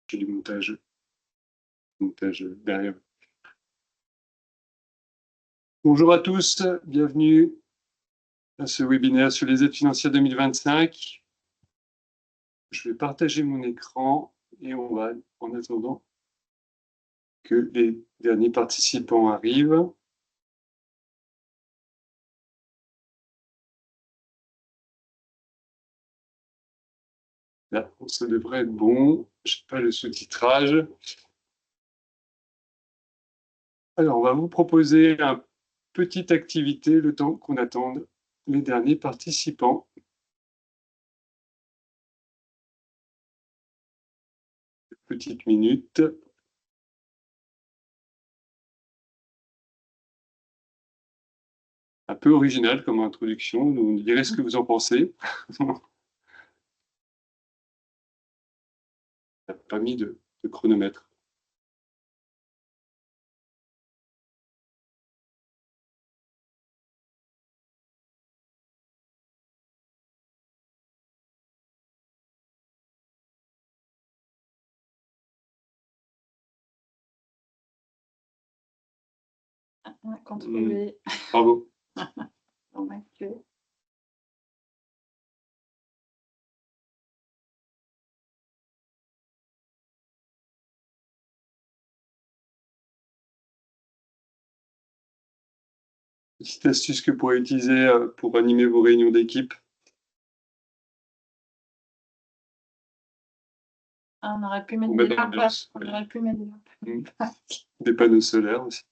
J'ai du montage derrière. Bonjour à tous, bienvenue à ce webinaire sur les aides financières 2025. Je vais partager mon écran et on va, en attendant que les derniers participants arrivent. Là, ça devrait être bon. Je n'ai pas le sous-titrage. Alors, on va vous proposer une petite activité le temps qu'on attende les derniers participants. Petite minute. Un peu original comme introduction. Vous me direz ce que vous en pensez. Pas mis de chronomètre. Contrôler. Bravo. Petite astuce que vous pourrez utiliser pour animer vos réunions d'équipe. On aurait pu mettre des lampes. On aurait pu mettre des lampes. Des panneaux solaires aussi.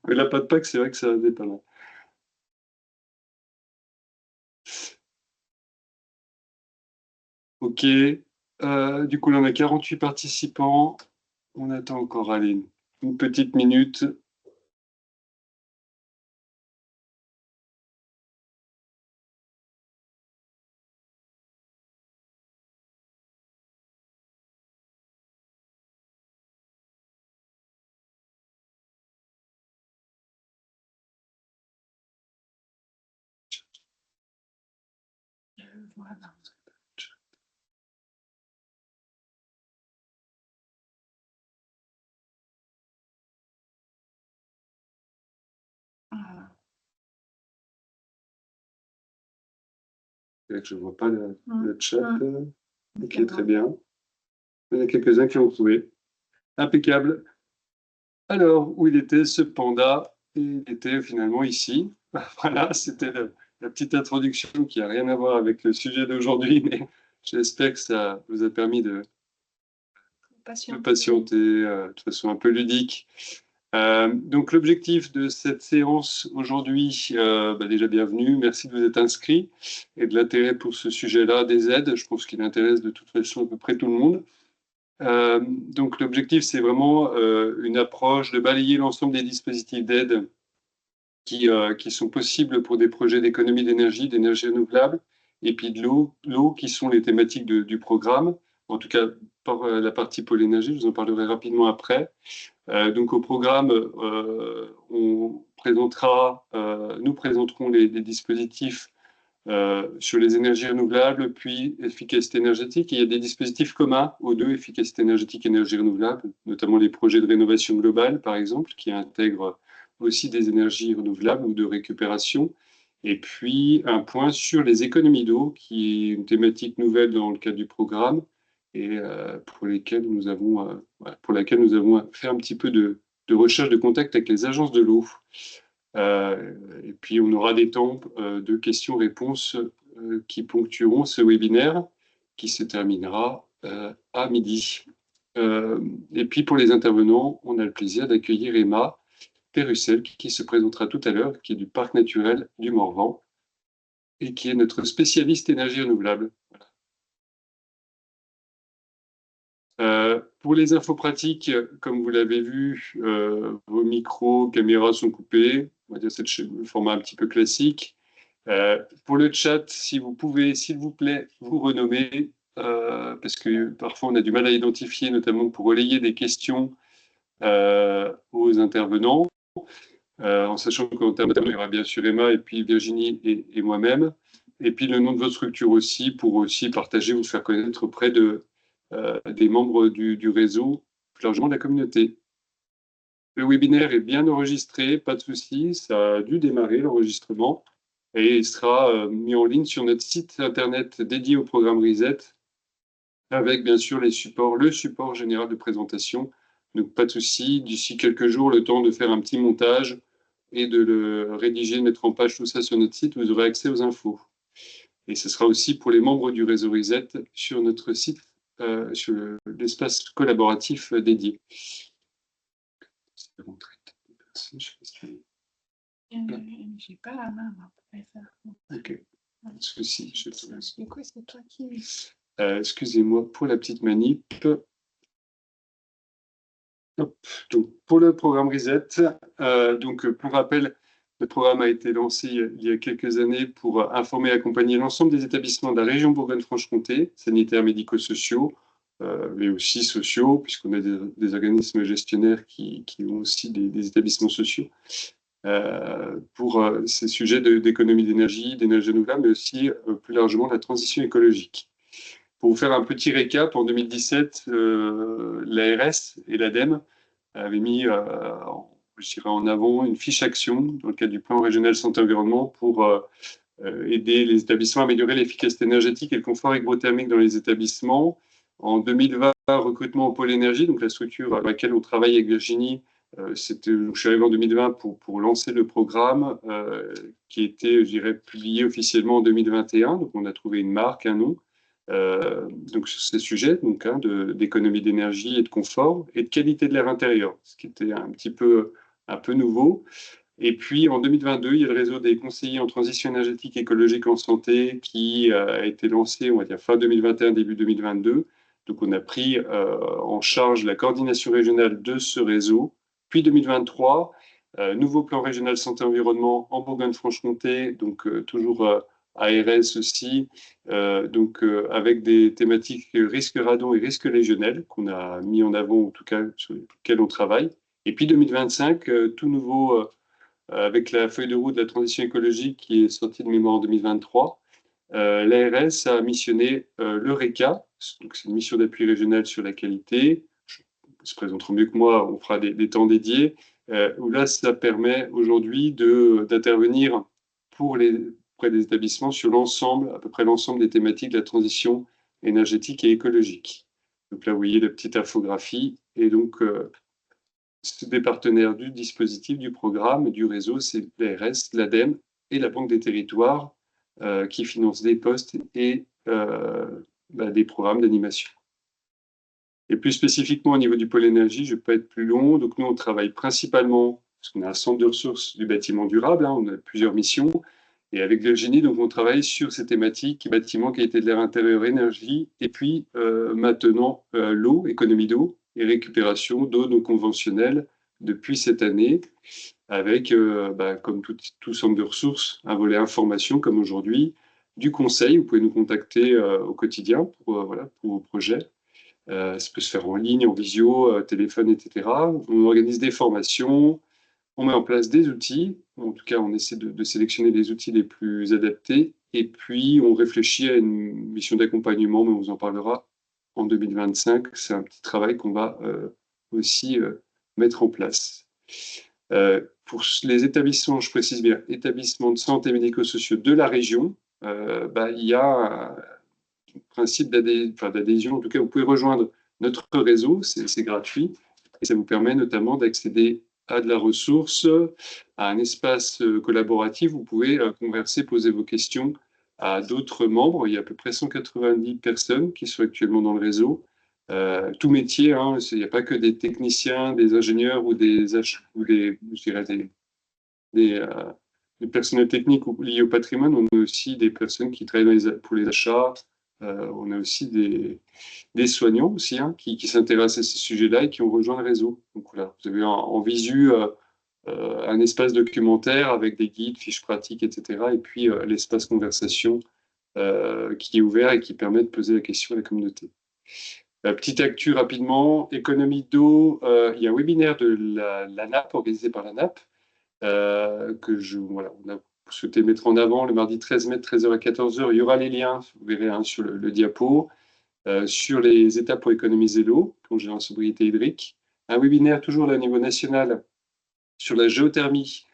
Mais la pâte Pâques, c'est vrai que ça dépend. Ok. Du coup, là, on a 48 participants. On attend encore, allez, une petite minute. Voilà. Je ne vois pas le chat. Ok, très bien. Il y en a quelques-uns qui ont trouvé. Impeccable. Alors, où il était ce panda? Il était finalement ici. Voilà, c'était la petite introduction qui n'a rien à voir avec le sujet d'aujourd'hui, mais j'espère que ça vous a permis de patienter de façon un peu ludique. Donc, l'objectif de cette séance aujourd'hui, déjà bienvenue, merci de vous être inscrits et de l'intérêt pour ce sujet-là des aides. Je pense qu'il intéresse de toute façon à peu près tout le monde. Donc l'objectif, c'est vraiment une approche de balayer l'ensemble des dispositifs d'aide qui sont possibles pour des projets d'économie d'énergie renouvelable, et puis de l'eau qui sont les thématiques du programme. En tout cas, pour la partie pôle énergie, je vous en parlerai rapidement après. Donc au programme, nous présenterons les dispositifs sur les énergies renouvelables, puis efficacité énergétique. Il y a des dispositifs communs aux deux, efficacité énergétique et énergie renouvelable, notamment les projets de rénovation globale, par exemple, qui intègrent aussi des énergies renouvelables ou de récupération. Et puis un point sur les économies d'eau, qui est une thématique nouvelle dans le cadre du programme et pour laquelle nous avons fait un petit peu de recherche de contact avec les agences de l'eau. Et puis, on aura des temps de questions-réponses qui ponctueront ce webinaire qui se terminera à midi. Et puis, pour les intervenants, on a le plaisir d'accueillir Emma Pérussel qui se présentera tout à l'heure, qui est du Parc naturel du Morvan et qui est notre spécialiste énergie renouvelable. Pour les infos pratiques, comme vous l'avez vu, vos micros, caméras sont coupés. On va dire c'est le format un petit peu classique. Pour le chat, si vous pouvez, s'il vous plaît, vous renommer, parce que parfois on a du mal à identifier, notamment pour relayer des questions aux intervenants, en sachant qu'en termes d'intervenants, il y aura bien sûr Emma et puis Virginie et moi-même. Et puis le nom de votre structure aussi, pour aussi partager, vous faire connaître auprès de des membres du réseau, plus largement de la communauté. Le webinaire est bien enregistré, pas de souci, ça a dû démarrer l'enregistrement et il sera mis en ligne sur notre site internet dédié au programme Reset avec bien sûr le support général de présentation. Donc pas de souci, d'ici quelques jours, le temps de faire un petit montage et de le rédiger, de mettre en page tout ça sur notre site, vous aurez accès aux infos. Et ce sera aussi pour les membres du réseau Reset sur notre site, sur l'espace collaboratif dédié. J'ai pas la main, moi, pour faire. Ok, pas de souci. Du coup, c'est toi qui... Excusez-moi pour la petite manip. Hop. Donc, pour le programme Reset, pour rappel, le programme a été lancé il y a quelques années pour informer et accompagner l'ensemble des établissements de la région Bourgogne-Franche-Comté, sanitaires, médico-sociaux, mais aussi sociaux, puisqu'on a des organismes gestionnaires qui ont aussi des établissements sociaux, pour ces sujets d'économie d'énergie renouvelable, mais aussi plus largement la transition écologique. Pour vous faire un petit récap, en 2017, l'ARS et l'ADEME avaient mis en avant une fiche action dans le cadre du plan régional santé-environnement pour aider les établissements à améliorer l'efficacité énergétique et le confort hygrothermique dans les établissements. En 2020, recrutement au pôle énergie, donc la structure à laquelle on travaille avec Virginie. Je suis arrivé en 2020 pour lancer le programme qui était, je dirais, publié officiellement en 2021. Donc, on a trouvé une marque, un nom. Donc, sur ces sujets d'économie d'énergie et de confort et de qualité de l'air intérieur, ce qui était un peu nouveau. Et puis, en 2022, il y a le réseau des conseillers en transition énergétique écologique en santé qui a été lancé, on va dire, fin 2021, début 2022. Donc, on a pris en charge la coordination régionale de ce réseau. Puis 2023, nouveau plan régional santé-environnement en Bourgogne-Franche-Comté, donc toujours ARS aussi, avec des thématiques risque radon et risque légionnel qu'on a mis en avant, en tout cas sur lesquels on travaille. Et puis 2025, tout nouveau avec la feuille de route de la transition écologique qui est sortie de mémoire en 2023. L'ARS a missionné l'EURECA, donc c'est une mission d'appui régional sur la qualité. Ils se présenteront mieux que moi, on fera des temps dédiés, où là, ça permet aujourd'hui d'intervenir auprès des établissements sur à peu près l'ensemble des thématiques de la transition énergétique et écologique. Donc là, vous voyez la petite infographie. Et donc, des partenaires du dispositif, du programme, du réseau, c'est l'ARS, l'ADEME et la Banque des territoires qui financent des postes et des programmes d'animation. Et plus spécifiquement au niveau du pôle énergie, je ne vais pas être plus long. Donc nous, on travaille principalement, parce qu'on a un centre de ressources du bâtiment durable, on a plusieurs missions. Et avec Virginie, donc on travaille sur ces thématiques, bâtiment, qualité de l'air intérieur, énergie, et puis maintenant l'eau, économie d'eau et récupération d'eau non conventionnelle depuis cette année, avec, comme tout centre de ressources, un volet information comme aujourd'hui, du conseil. Vous pouvez nous contacter au quotidien pour vos projets. Ça peut se faire en ligne, en visio, téléphone, etc. On organise des formations, on met en place des outils. En tout cas, on essaie de sélectionner les outils les plus adaptés. Et puis, on réfléchit à une mission d'accompagnement, mais on vous en parlera en 2025. C'est un petit travail qu'on va aussi mettre en place. Pour les établissements, je précise bien, établissements de santé médico-sociaux de la région, il y a principe d'adhésion. En tout cas, vous pouvez rejoindre notre réseau, c'est gratuit, et ça vous permet notamment d'accéder à de la ressource, à un espace collaboratif. Vous pouvez converser, poser vos questions à d'autres membres. Il y a à peu près 190 personnes qui sont actuellement dans le réseau. Tout métier, il n'y a pas que des techniciens, des ingénieurs ou des personnels techniques liés au patrimoine. On a aussi des personnes qui travaillent pour les achats. On a aussi des soignants aussi qui s'intéressent à ces sujets-là et qui ont rejoint le réseau. Donc voilà, vous avez en visu un espace documentaire avec des guides, fiches pratiques, etc. Et puis l'espace conversation qui est ouvert et qui permet de poser la question à la communauté. Petite actu rapidement, économie d'eau, il y a un webinaire de la NAP organisé par la NAP on a souhaité mettre en avant le mardi 13 mai, 13h à 14h. Il y aura les liens, vous verrez sur le diapo. sur les étapes pour économiser l'eau, plonger en sobriété hydrique. Un webinaire toujours là, au niveau national sur la géothermie,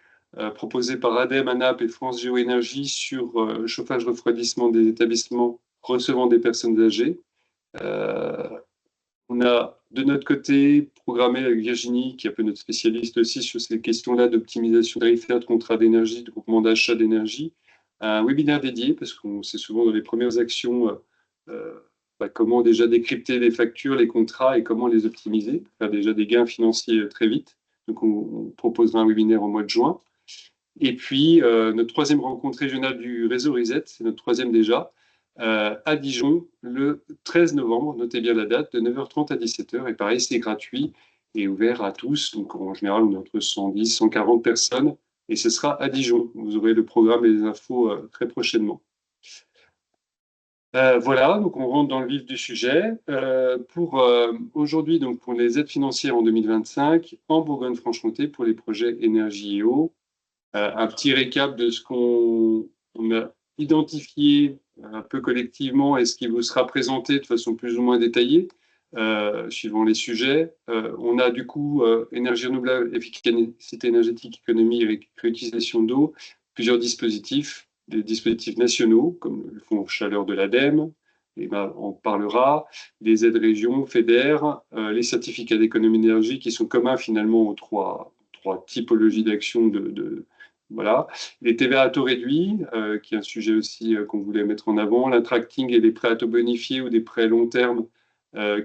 proposé par ADEME, ANAP et France Géoénergie sur chauffage-refroidissement des établissements recevant des personnes âgées. On a de notre côté programmé avec Virginie, qui est un peu notre spécialiste aussi sur ces questions-là d'optimisation tarifaire, de contrat d'énergie, de groupement d'achat d'énergie, un webinaire dédié, parce qu'on sait souvent dans les premières actions comment déjà décrypter les factures, les contrats et comment les optimiser, faire déjà des gains financiers très vite. Donc on proposera un webinaire au mois de juin. Et puis notre troisième rencontre régionale du réseau RISET, c'est notre troisième déjà, à Dijon le 13 novembre, notez bien la date, de 9h30 à 17h. Et pareil, c'est gratuit et ouvert à tous. Donc en général, on est entre 110, 140 personnes. Et ce sera à Dijon. Vous aurez le programme et les infos très prochainement. Voilà, donc on rentre dans le vif du sujet. Pour aujourd'hui, donc pour les aides financières en 2025, en Bourgogne-Franche-Comté, pour les projets énergie et eau, un petit récap de ce qu'on a identifié un peu collectivement et ce qui vous sera présenté de façon plus ou moins détaillée, suivant les sujets. On a du coup énergie renouvelable, efficacité énergétique, économie et réutilisation d'eau, plusieurs dispositifs, des dispositifs nationaux, comme le fonds chaleur de l'ADEME, et ben, on parlera, les aides régions, FEDER, les certificats d'économie d'énergie qui sont communs finalement aux trois typologies d'actions voilà. Les TVA à taux réduit, qui est un sujet aussi qu'on voulait mettre en avant, l'intracting et les prêts à taux bonifiés ou des prêts long terme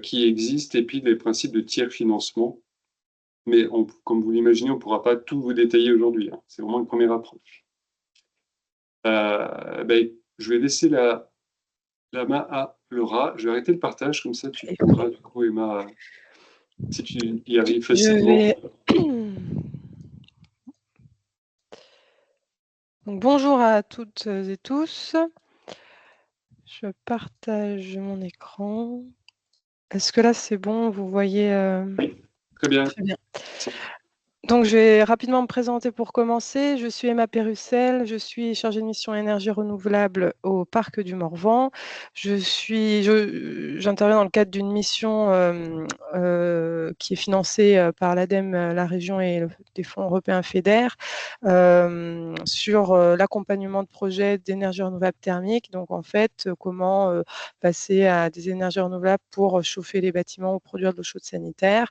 qui existent, et puis les principes de tiers financement. Mais comme vous l'imaginez, on ne pourra pas tout vous détailler aujourd'hui, hein. C'est vraiment une première approche. Je vais laisser la main à Laura. Je vais arrêter le partage, comme ça tu pourras, du coup, Emma, si tu y arrives facilement. Donc, bonjour à toutes et tous. Je partage mon écran. Est-ce que là c'est bon? Vous voyez Oui, très bien. Très bien. Donc, je vais rapidement me présenter pour commencer. Je suis Emma Pérussel, je suis chargée de mission énergie renouvelable au Parc du Morvan. J'interviens dans le cadre d'une mission qui est financée par l'ADEME, la région et des fonds européens FEDER sur l'accompagnement de projets d'énergie renouvelable thermique. Donc, en fait, comment passer à des énergies renouvelables pour chauffer les bâtiments ou produire de l'eau chaude sanitaire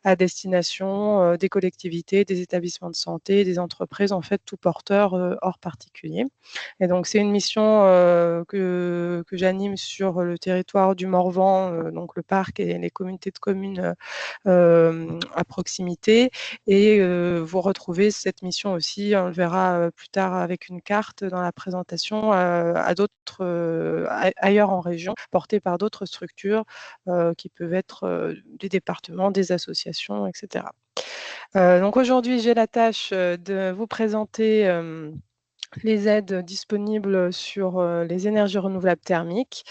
à destination des collectivités, des établissements de santé, des entreprises, en fait, tout porteur hors particulier. Et donc, c'est une mission que j'anime sur le territoire du Morvan, donc le parc et les communautés de communes à proximité. Et vous retrouvez cette mission aussi, on le verra plus tard avec une carte dans la présentation, à d'autres ailleurs en région, portée par d'autres structures qui peuvent être des départements, des associations, etc. Donc aujourd'hui, j'ai la tâche de vous présenter les aides disponibles sur les énergies renouvelables thermiques.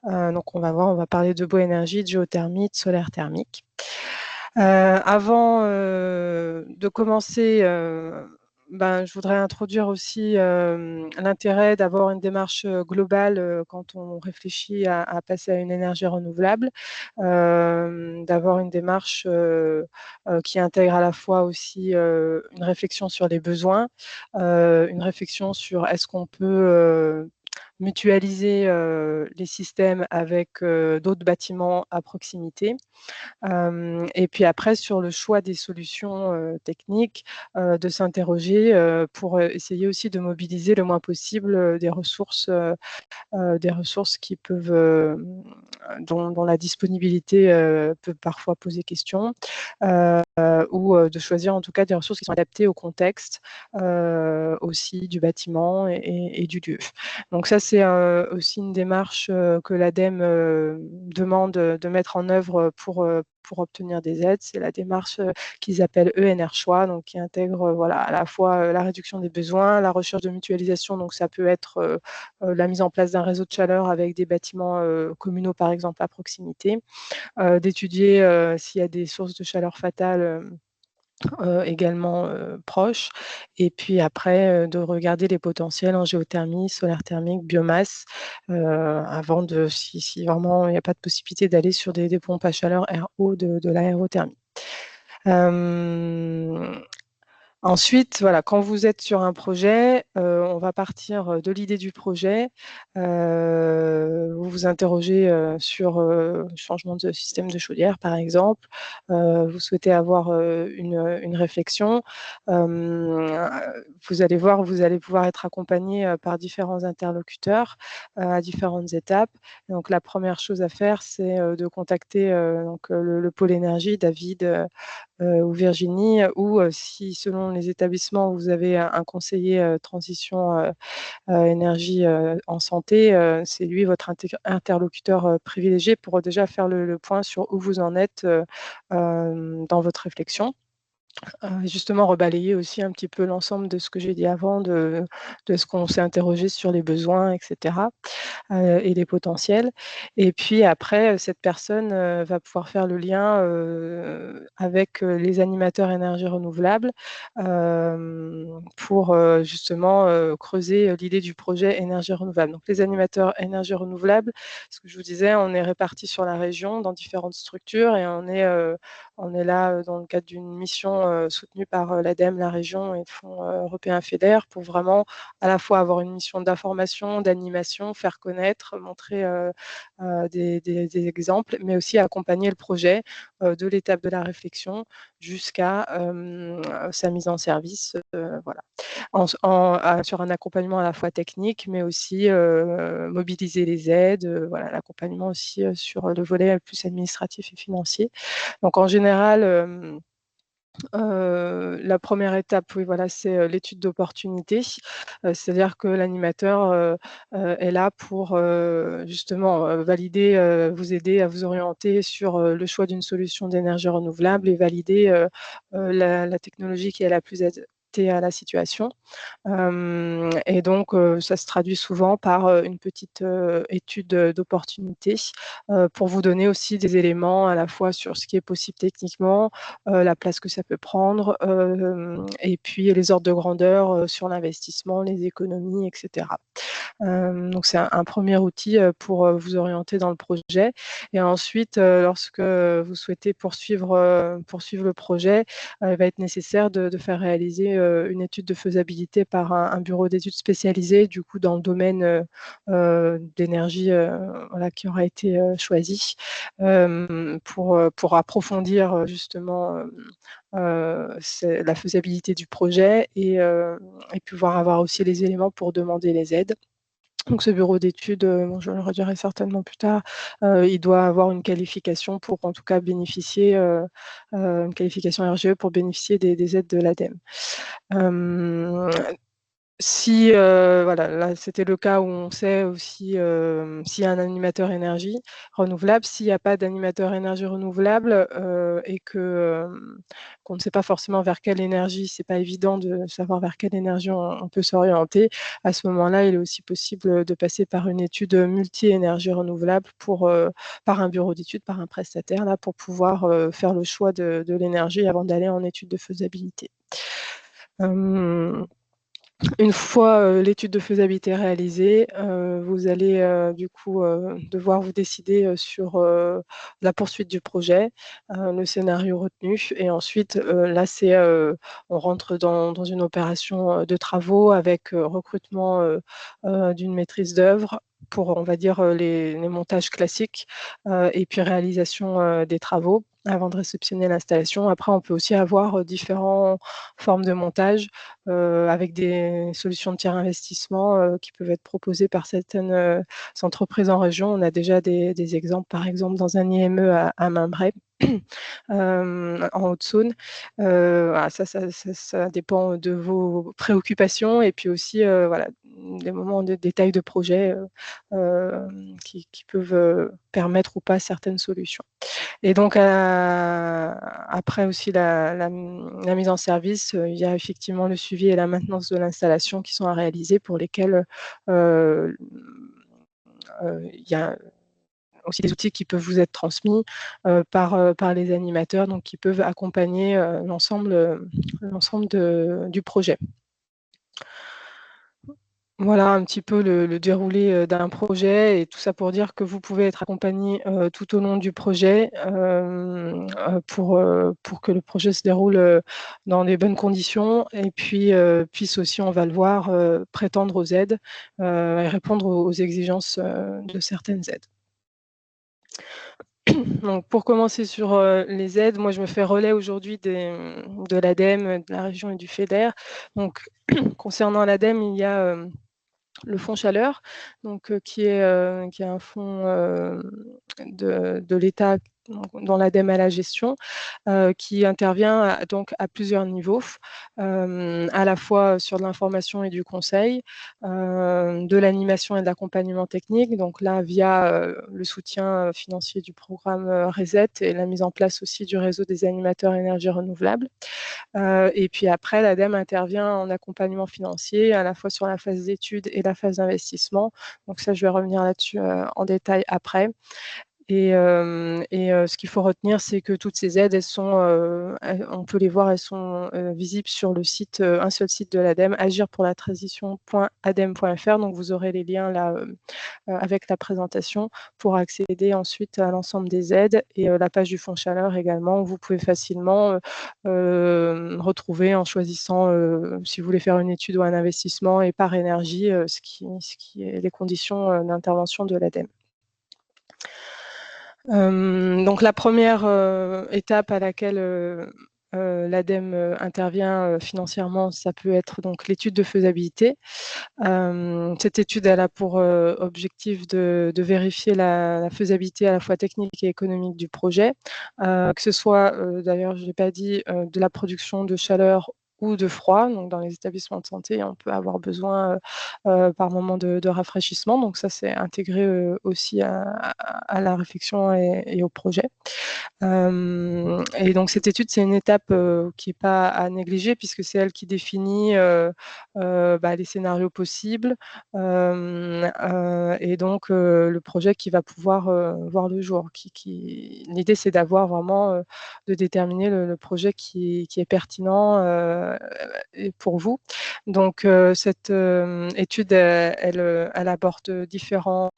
Donc on va parler de bioénergie, de géothermie, de solaire thermique. Avant de commencer, je voudrais introduire aussi l'intérêt d'avoir une démarche globale quand on réfléchit à passer à une énergie renouvelable, d'avoir une démarche qui intègre à la fois aussi une réflexion sur les besoins, une réflexion sur est-ce qu'on peut mutualiser les systèmes avec d'autres bâtiments à proximité. Et puis après, sur le choix des solutions techniques, de s'interroger pour essayer aussi de mobiliser le moins possible des ressources qui peuvent, dont la disponibilité peut parfois poser question, ou de choisir en tout cas des ressources qui sont adaptées au contexte aussi du bâtiment et du lieu. Donc ça, c'est aussi une démarche que l'ADEME demande de mettre en œuvre pour obtenir des aides. C'est la démarche qu'ils appellent ENR Choix, donc qui intègre à la fois la réduction des besoins, la recherche de mutualisation, donc ça peut être la mise en place d'un réseau de chaleur avec des bâtiments communaux, par exemple, à proximité, d'étudier s'il y a des sources de chaleur fatales également proches. Et puis après, de regarder les potentiels en géothermie, solaire thermique, biomasse, avant si vraiment il n'y a pas de possibilité d'aller sur des pompes à chaleur RO de l'aérothermie. Ensuite, voilà, quand vous êtes sur un projet, on va partir de l'idée du projet. Vous vous interrogez sur le changement de système de chaudière, par exemple. Vous souhaitez avoir une réflexion. Vous allez voir, vous allez pouvoir être accompagné par différents interlocuteurs à différentes étapes. Donc, la première chose à faire, c'est de contacter le pôle énergie, David ou Virginie, ou si selon les établissements, vous avez un conseiller transition énergie en santé, c'est lui votre interlocuteur privilégié pour déjà faire le point sur où vous en êtes dans votre réflexion. Justement rebalayer aussi un petit peu l'ensemble de ce que j'ai dit avant, de ce qu'on s'est interrogé sur les besoins, etc. Et les potentiels. Et puis après, cette personne va pouvoir faire le lien avec les animateurs énergies renouvelables pour justement creuser l'idée du projet énergie renouvelable. Donc les animateurs énergie renouvelable, ce que je vous disais, on est répartis sur la région dans différentes structures et on est là dans le cadre d'une mission soutenue par l'ADEME, la région et le Fonds européen FEDER pour vraiment à la fois avoir une mission d'information, d'animation, faire connaître, montrer des exemples, mais aussi accompagner le projet de l'étape de la réflexion jusqu'à sa mise en service. Voilà. Sur un accompagnement à la fois technique, mais aussi mobiliser les aides, voilà, l'accompagnement aussi sur le volet plus administratif et financier. Donc en général, la première étape, oui, voilà, c'est l'étude d'opportunité. C'est-à-dire que l'animateur est là pour justement valider, vous aider à vous orienter sur le choix d'une solution d'énergie renouvelable et valider la technologie qui est la plus adaptée à la situation. Et donc, ça se traduit souvent par une petite étude d'opportunité pour vous donner aussi des éléments à la fois sur ce qui est possible techniquement, la place que ça peut prendre, et puis les ordres de grandeur sur l'investissement, les économies, etc. Donc c'est un premier outil pour vous orienter dans le projet. Et ensuite, lorsque vous souhaitez poursuivre le projet, il va être nécessaire de faire réaliser une étude de faisabilité par un bureau d'études spécialisé, du coup dans le domaine d'énergie voilà, qui aura été choisi pour approfondir justement la faisabilité du projet et pouvoir avoir aussi les éléments pour demander les aides. Donc ce bureau d'études, je le redirai certainement plus tard, il doit avoir une qualification pour en tout cas bénéficier, une qualification RGE pour bénéficier des aides de l'ADEME. Si, voilà, là, c'était le cas où on sait aussi, s'il y a un animateur énergie renouvelable. S'il n'y a pas d'animateur énergie renouvelable, et qu'on ne sait pas forcément vers quelle énergie, c'est pas évident de savoir vers quelle énergie on peut s'orienter. À ce moment-là, il est aussi possible de passer par une étude multi-énergie renouvelable par un bureau d'études, par un prestataire, là, pour pouvoir faire le choix de l'énergie avant d'aller en étude de faisabilité. Une fois l'étude de faisabilité réalisée, vous allez du coup devoir vous décider sur la poursuite du projet, le scénario retenu et ensuite là c'est on rentre dans une opération de travaux avec recrutement d'une maîtrise d'œuvre pour, on va dire, les montages classiques et puis réalisation des travaux avant de réceptionner l'installation. Après, on peut aussi avoir différentes formes de montage avec des solutions de tiers investissement qui peuvent être proposées par certaines entreprises en région. On a déjà des exemples, par exemple, dans un IME à Mainbray, en Haute-Saône. Voilà, ça dépend de vos préoccupations et puis aussi voilà, des moments de détail de projet qui peuvent permettre ou pas certaines solutions. Et donc, après aussi la mise en service, il y a effectivement le suivi et la maintenance de l'installation qui sont à réaliser pour lesquels il y a aussi des outils qui peuvent vous être transmis par les animateurs, donc qui peuvent accompagner l'ensemble du projet. Voilà un petit peu le déroulé d'un projet, et tout ça pour dire que vous pouvez être accompagné tout au long du projet pour que le projet se déroule dans les bonnes conditions, et puis puisse aussi, on va le voir, prétendre aux aides et répondre aux exigences de certaines aides. Donc, pour commencer sur les aides, moi je me fais relais aujourd'hui de l'ADEME, de la région et du FEDER. Donc, concernant l'ADEME, il y a le fonds chaleur, donc qui est un fonds de l'État dont l'ADEME a la gestion, qui intervient donc à plusieurs niveaux, à la fois sur de l'information et du conseil, de l'animation et de l'accompagnement technique, donc là via le soutien financier du programme RESET et la mise en place aussi du réseau des animateurs énergie renouvelable. Et puis après, l'ADEME intervient en accompagnement financier, à la fois sur la phase d'études et la phase d'investissement. Donc ça, je vais revenir là-dessus en détail après. Et ce qu'il faut retenir, c'est que toutes ces aides, on peut les voir, elles sont visibles sur le site, un seul site de l'ADEME, agirpourlatransition.ademe.fr. Donc vous aurez les liens là avec la présentation pour accéder ensuite à l'ensemble des aides, et la page du fonds chaleur également, où vous pouvez facilement retrouver, en choisissant si vous voulez faire une étude ou un investissement et par énergie, ce qui est les conditions d'intervention de l'ADEME. Donc la première étape à laquelle l'ADEME intervient financièrement, ça peut être donc l'étude de faisabilité. Cette étude, elle a pour objectif de vérifier la faisabilité à la fois technique et économique du projet, que ce soit, d'ailleurs je ne l'ai pas dit, de la production de chaleur ou de froid. Donc dans les établissements de santé, on peut avoir besoin par moment de rafraîchissement. Donc ça, c'est intégré aussi à la réflexion et au projet. Et donc cette étude, c'est une étape qui n'est pas à négliger, puisque c'est elle qui définit les scénarios possibles et donc le projet qui va pouvoir voir le jour. L'idée, c'est d'avoir vraiment, de déterminer le projet qui est pertinent et pour vous. Donc cette étude, elle aborde différentes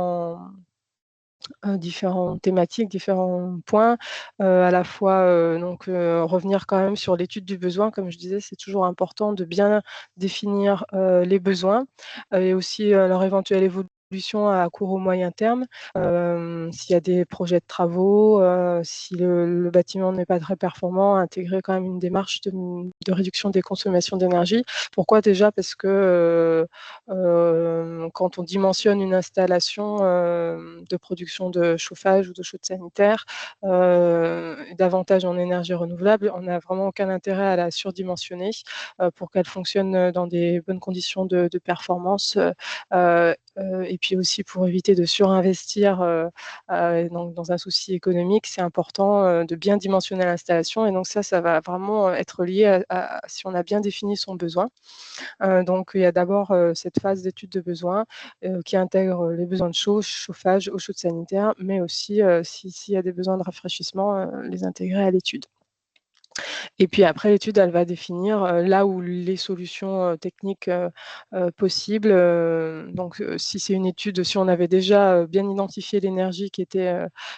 thématiques, différents points, à la fois revenir quand même sur l'étude du besoin. Comme je disais, c'est toujours important de bien définir les besoins et aussi leur éventuelle évolution à court ou moyen terme. S'il y a des projets de travaux, si le bâtiment n'est pas très performant, intégrer quand même une démarche de réduction des consommations d'énergie. Pourquoi? Déjà parce que quand on dimensionne une installation de production de chauffage ou de chaude sanitaire, davantage en énergie renouvelable, on n'a vraiment aucun intérêt à la surdimensionner pour qu'elle fonctionne dans des bonnes conditions de performance, et puis aussi pour éviter de surinvestir donc dans un souci économique. C'est important de bien dimensionner l'installation, et donc ça va vraiment être lié à si on a bien défini son besoin. Donc il y a d'abord cette phase d'étude de besoins qui intègre les besoins de chauffage, eau chaude sanitaire, mais aussi s'il y a des besoins de rafraîchissement, les intégrer à l'étude. Et puis après, l'étude, elle va définir là où les solutions techniques possibles. Donc, si c'est une étude, si on avait déjà bien identifié l'énergie qui était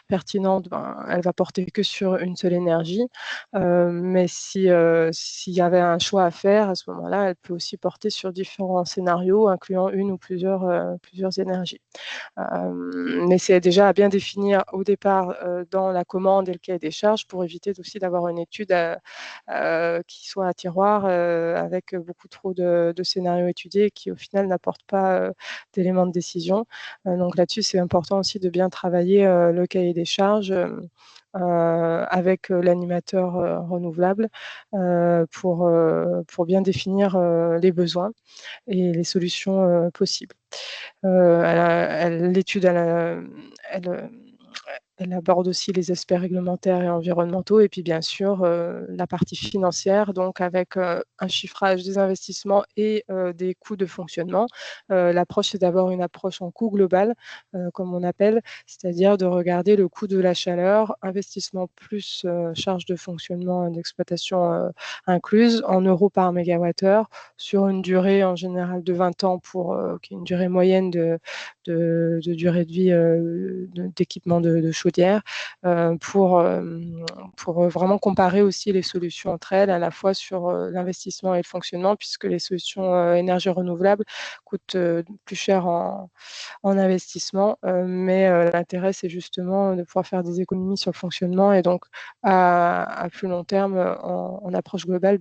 pertinente, elle va porter que sur une seule énergie. Mais s'il y avait un choix à faire, à ce moment-là, elle peut aussi porter sur différents scénarios, incluant une ou plusieurs énergies. Mais c'est déjà à bien définir au départ dans la commande et le cahier des charges, pour éviter aussi d'avoir une étude qui soit à tiroir avec beaucoup trop de scénarios étudiés qui au final n'apportent pas d'éléments de décision. Donc là-dessus, c'est important aussi de bien travailler le cahier des charges avec l'animateur renouvelable pour bien définir les besoins et les solutions possibles. L'étude, elle elle aborde aussi les aspects réglementaires et environnementaux et puis bien sûr la partie financière, donc avec un chiffrage des investissements et des coûts de fonctionnement. L'approche, c'est d'avoir une approche en coût global, comme on appelle, c'est-à-dire de regarder le coût de la chaleur, investissement plus charge de fonctionnement et d'exploitation incluse, en euros par mégawattheure, sur une durée en général de 20 ans qui est une durée moyenne de durée de vie d'équipement de chaudière, pour vraiment comparer aussi les solutions entre elles, à la fois sur l'investissement et le fonctionnement, puisque les solutions énergie renouvelable coûtent plus cher en investissement, mais l'intérêt, c'est justement de pouvoir faire des économies sur le fonctionnement et donc à plus long terme, en approche globale,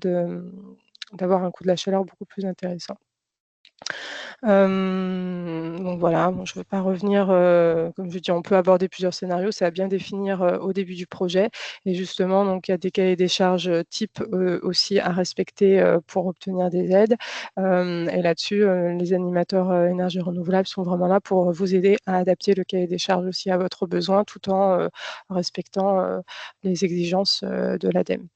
d'avoir un coût de la chaleur beaucoup plus intéressant. Donc voilà, bon, je ne veux pas revenir, comme je dis, on peut aborder plusieurs scénarios, c'est à bien définir au début du projet. Et justement, donc, il y a des cahiers des charges type aussi à respecter pour obtenir des aides. Et là-dessus, les animateurs énergie renouvelable sont vraiment là pour vous aider à adapter le cahier des charges aussi à votre besoin, tout en respectant les exigences de l'ADEME.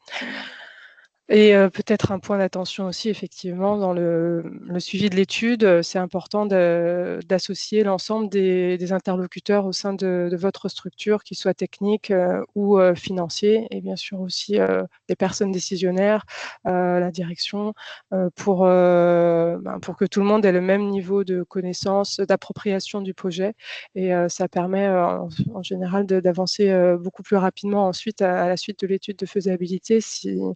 Et peut-être un point d'attention aussi, effectivement, dans le suivi de l'étude, c'est important d'associer l'ensemble des interlocuteurs au sein de votre structure, qu'ils soient techniques ou financiers, et bien sûr aussi les personnes décisionnaires, la direction, pour que tout le monde ait le même niveau de connaissance, d'appropriation du projet. Et ça permet en général d'avancer beaucoup plus rapidement ensuite à la suite de l'étude de faisabilité si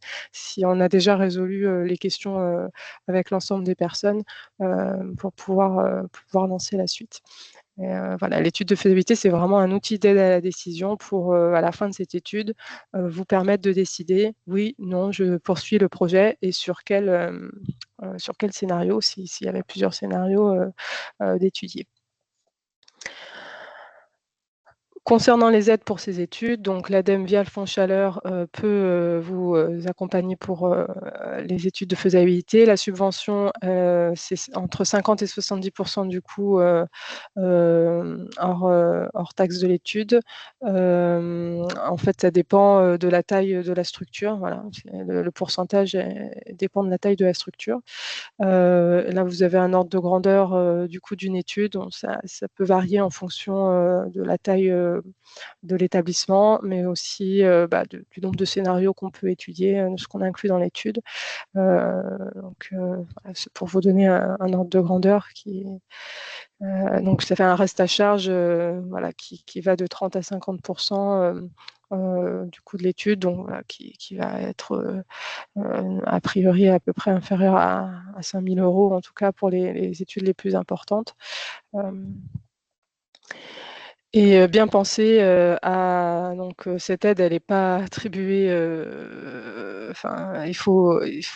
on a déjà résolu les questions avec l'ensemble des personnes pour pouvoir lancer la suite. Et voilà, l'étude de faisabilité, c'est vraiment un outil d'aide à la décision pour, à la fin de cette étude, vous permettre de décider: «Oui, non, je poursuis le projet» et sur quel scénario, s'il y avait plusieurs scénarios, d'étudier. Concernant les aides pour ces études, donc l'ADEME via le fonds chaleur peut vous accompagner pour les études de faisabilité. La subvention, c'est entre 50 et 70% du coût hors taxe de l'étude. En fait, ça dépend de la taille de la structure. Voilà, le pourcentage dépend de la taille de la structure. Là, vous avez un ordre de grandeur du coût d'une étude. Donc ça peut varier en fonction de la taille de l'établissement, mais aussi du nombre de scénarios qu'on peut étudier, de ce qu'on inclut dans l'étude. Voilà, c'est pour vous donner un ordre de grandeur donc ça fait un reste à charge voilà, qui va de 30 à 50% du coût de l'étude, donc voilà, qui va être a priori à peu près inférieur à 5 000 €, en tout cas pour les études les plus importantes. Et bien penser à donc cette aide, elle n'est pas attribuée, enfin,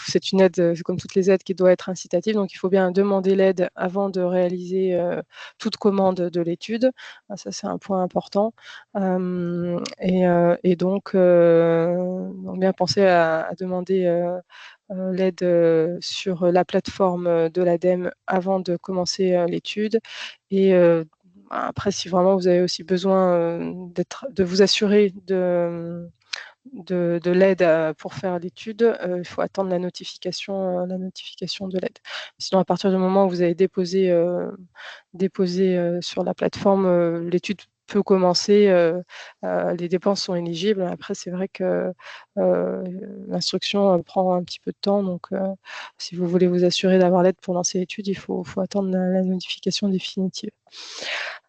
c'est une aide, c'est comme toutes les aides qui doit être incitative, donc il faut bien demander l'aide avant de réaliser toute commande de l'étude. Ah, ça, c'est un point important. Et donc bien penser à demander l'aide sur la plateforme de l'ADEME avant de commencer l'étude. Et après, si vraiment vous avez aussi besoin de vous assurer de l'aide pour faire l'étude, il faut attendre la notification de l'aide. Sinon, à partir du moment où vous avez déposé sur la plateforme, l'étude peut commencer, les dépenses sont éligibles. Après, c'est vrai que l'instruction prend un petit peu de temps, donc si vous voulez vous assurer d'avoir l'aide pour lancer l'étude, il faut attendre la notification définitive.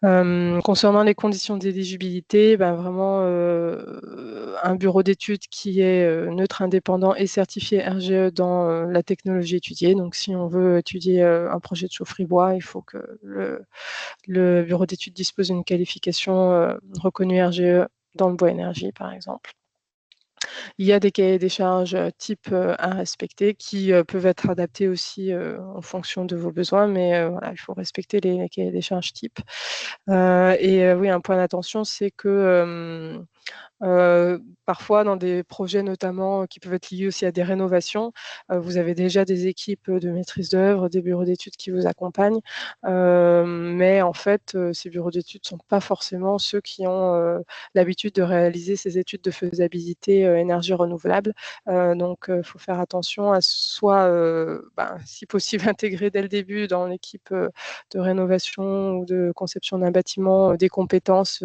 Concernant les conditions d'éligibilité, vraiment un bureau d'études qui est neutre, indépendant et certifié RGE dans la technologie étudiée. Donc si on veut étudier un projet de chaufferie bois, il faut que le bureau d'études dispose d'une qualification reconnue RGE dans le bois énergie, par exemple. Il y a des cahiers des charges type à respecter qui peuvent être adaptés aussi en fonction de vos besoins, mais voilà, il faut respecter les cahiers des charges type. Oui, un point d'attention, c'est que parfois, dans des projets notamment qui peuvent être liés aussi à des rénovations, vous avez déjà des équipes de maîtrise d'œuvre, des bureaux d'études qui vous accompagnent. Mais en fait, ces bureaux d'études ne sont pas forcément ceux qui ont l'habitude de réaliser ces études de faisabilité énergie renouvelable. Donc, il faut faire attention à soit, si possible, intégrer dès le début dans l'équipe de rénovation ou de conception d'un bâtiment des compétences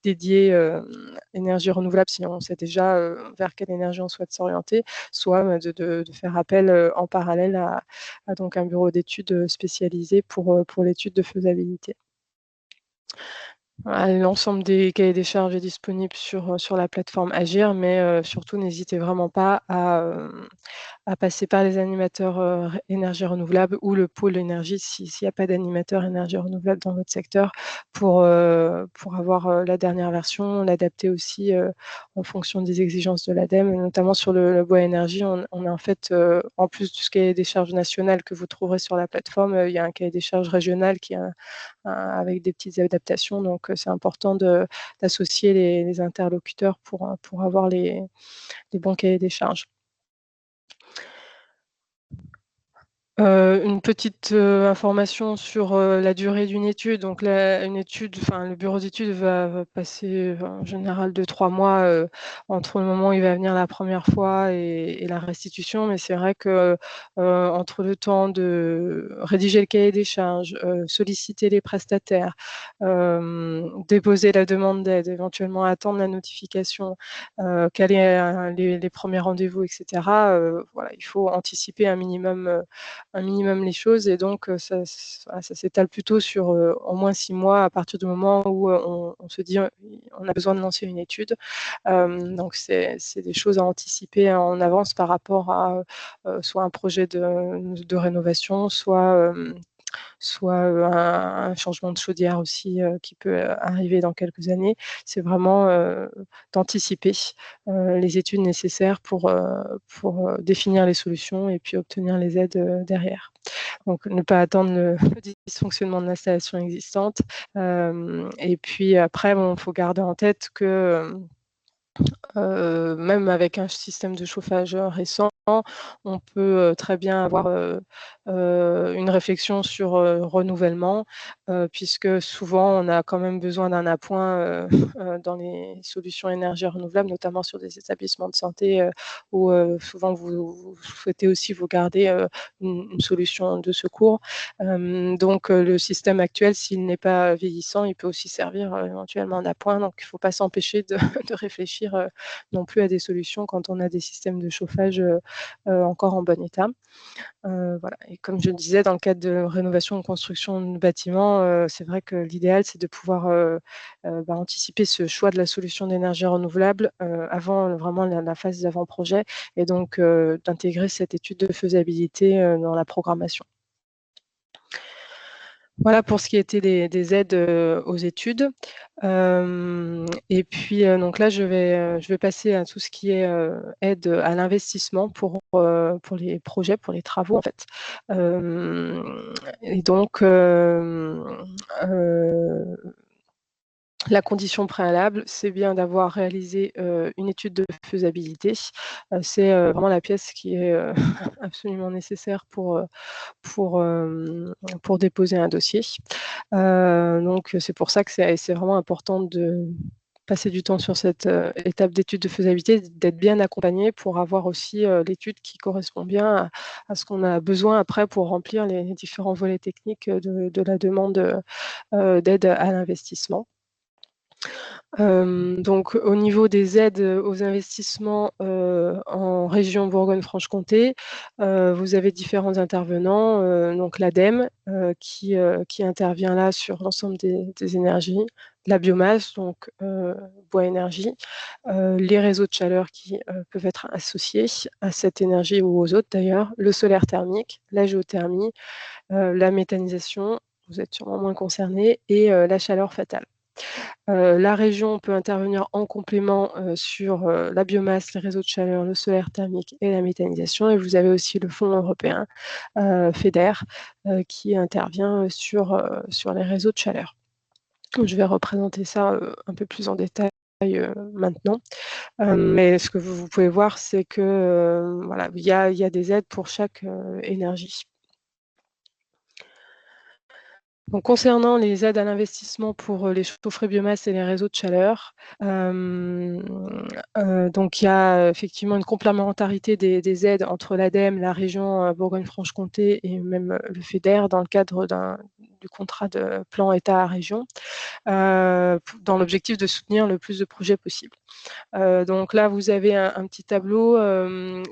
dédiées énergie renouvelable si on sait déjà vers quelle énergie on souhaite s'orienter, soit de faire appel en parallèle à donc un bureau d'études spécialisé pour l'étude de faisabilité. L'ensemble des cahiers des charges est disponible sur la plateforme Agir, mais surtout n'hésitez vraiment pas à passer par les animateurs énergie renouvelable ou le pôle énergie s'il n'y a pas d'animateur énergie renouvelable dans votre secteur pour avoir la dernière version, l'adapter aussi en fonction des exigences de l'ADEME, notamment sur le bois énergie. On a en fait, en plus du cahier des charges national que vous trouverez sur la plateforme, il y a un cahier des charges régional qui est avec des petites adaptations. Donc, c'est important d'associer les interlocuteurs pour avoir les bons cahiers des charges. Une petite information sur la durée d'une étude. Donc une étude, le bureau d'études va passer en général 2-3 mois entre le moment où il va venir la première fois et la restitution. Mais c'est vrai que entre le temps de rédiger le cahier des charges, solliciter les prestataires, déposer la demande d'aide, éventuellement attendre la notification, caler les premiers rendez-vous, etc. Voilà, il faut anticiper un minimum les choses et donc ça s'étale plutôt sur au moins 6 mois à partir du moment où on se dit on a besoin de lancer une étude. Donc c'est des choses à anticiper en avance par rapport à soit un projet de rénovation, soit un changement de chaudière aussi qui peut arriver dans quelques années. C'est vraiment d'anticiper les études nécessaires pour définir les solutions et puis obtenir les aides derrière. Donc ne pas attendre le dysfonctionnement de l'installation existante. Et puis après, il faut garder en tête que même avec un système de chauffage récent, on peut très bien avoir une réflexion sur renouvellement, puisque souvent on a quand même besoin d'un appoint dans les solutions énergie renouvelable, notamment sur des établissements de santé où souvent vous souhaitez aussi vous garder une solution de secours. Donc le système actuel, s'il n'est pas vieillissant, il peut aussi servir éventuellement d'appoint. Donc il ne faut pas s'empêcher de réfléchir non plus à des solutions quand on a des systèmes de chauffage encore en bon état. Voilà. Et comme je le disais, dans le cadre de rénovation ou construction de bâtiments, c'est vrai que l'idéal, c'est de pouvoir anticiper ce choix de la solution d'énergie renouvelable avant vraiment la phase d'avant-projet et donc d'intégrer cette étude de faisabilité dans la programmation. Voilà pour ce qui était des aides aux études. Et puis donc là, je vais passer à tout ce qui est aide à l'investissement pour les projets, pour les travaux en fait. Et donc la condition préalable, c'est bien d'avoir réalisé une étude de faisabilité. C'est vraiment la pièce qui est absolument nécessaire pour déposer un dossier. Donc c'est pour ça que c'est vraiment important de passer du temps sur cette étape d'étude de faisabilité, d'être bien accompagné pour avoir aussi l'étude qui correspond bien à ce qu'on a besoin après pour remplir les différents volets techniques de la demande d'aide à l'investissement. Donc au niveau des aides aux investissements en région Bourgogne-Franche-Comté, vous avez différents intervenants, donc l'ADEME qui intervient là sur l'ensemble des énergies, la biomasse, donc bois énergie, les réseaux de chaleur qui peuvent être associés à cette énergie ou aux autres d'ailleurs, le solaire thermique, la géothermie, la méthanisation, vous êtes sûrement moins concernés, et la chaleur fatale. La région peut intervenir en complément sur la biomasse, les réseaux de chaleur, le solaire thermique et la méthanisation. Et vous avez aussi le fonds européen FEDER qui intervient sur les réseaux de chaleur. Je vais représenter ça un peu plus en détail maintenant. Mais ce que vous pouvez voir, c'est que voilà, il y a des aides pour chaque énergie. Donc, concernant les aides à l'investissement pour les chaufferies biomasse et les réseaux de chaleur, donc il y a effectivement une complémentarité des aides entre l'ADEME, la région Bourgogne-Franche-Comté et même le FEDER dans le cadre du contrat de plan État-région, dans l'objectif de soutenir le plus de projets possible. Donc là, vous avez un petit tableau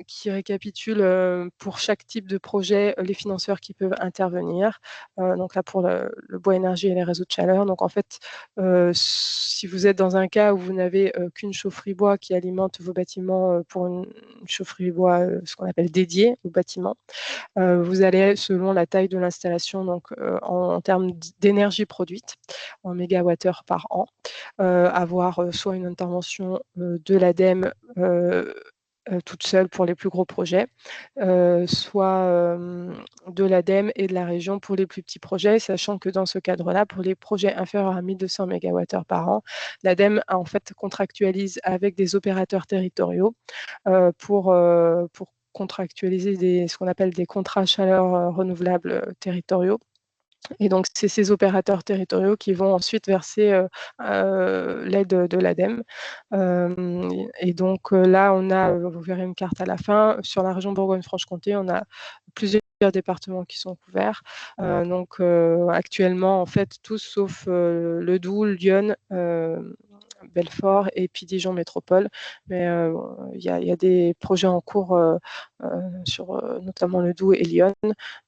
qui récapitule pour chaque type de projet les financeurs qui peuvent intervenir. Donc là, pour le bois énergie et les réseaux de chaleur. Donc en fait, si vous êtes dans un cas où vous n'avez qu'une chaufferie bois qui alimente vos bâtiments pour une chaufferie bois, ce qu'on appelle dédiée au bâtiment, vous allez, selon la taille de l'installation, donc en termes d'énergie produite, en mégawattheure par an, avoir soit une intervention de l'ADEME toute seule pour les plus gros projets, soit de l'ADEME et de la région pour les plus petits projets, sachant que dans ce cadre-là, pour les projets inférieurs à 1200 MWh par an, l'ADEME en fait contractualise avec des opérateurs territoriaux pour contractualiser ce qu'on appelle des contrats chaleur renouvelables territoriaux. Et donc, c'est ces opérateurs territoriaux qui vont ensuite verser l'aide de l'ADEME. Et donc là, on a, vous verrez une carte à la fin, sur la région Bourgogne-Franche-Comté, on a plusieurs départements qui sont couverts. Donc actuellement, en fait, tous sauf le Doubs, Lyon, Belfort et puis Dijon Métropole. Mais il y a des projets en cours sur notamment le Doubs et Lyon.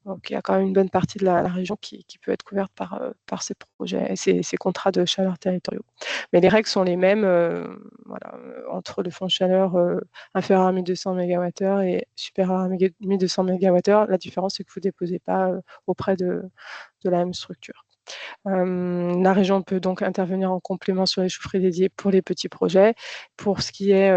Donc il y a quand même une bonne partie de la région qui peut être couverte par ces projets et ces contrats de chaleur territoriaux. Mais les règles sont les mêmes voilà, entre le fonds de chaleur inférieur à 1200 MWh et supérieur à 1200 MWh. La différence, c'est que vous ne déposez pas auprès de la même structure. La région peut donc intervenir en complément sur les chaufferies dédiées pour les petits projets. Pour ce qui est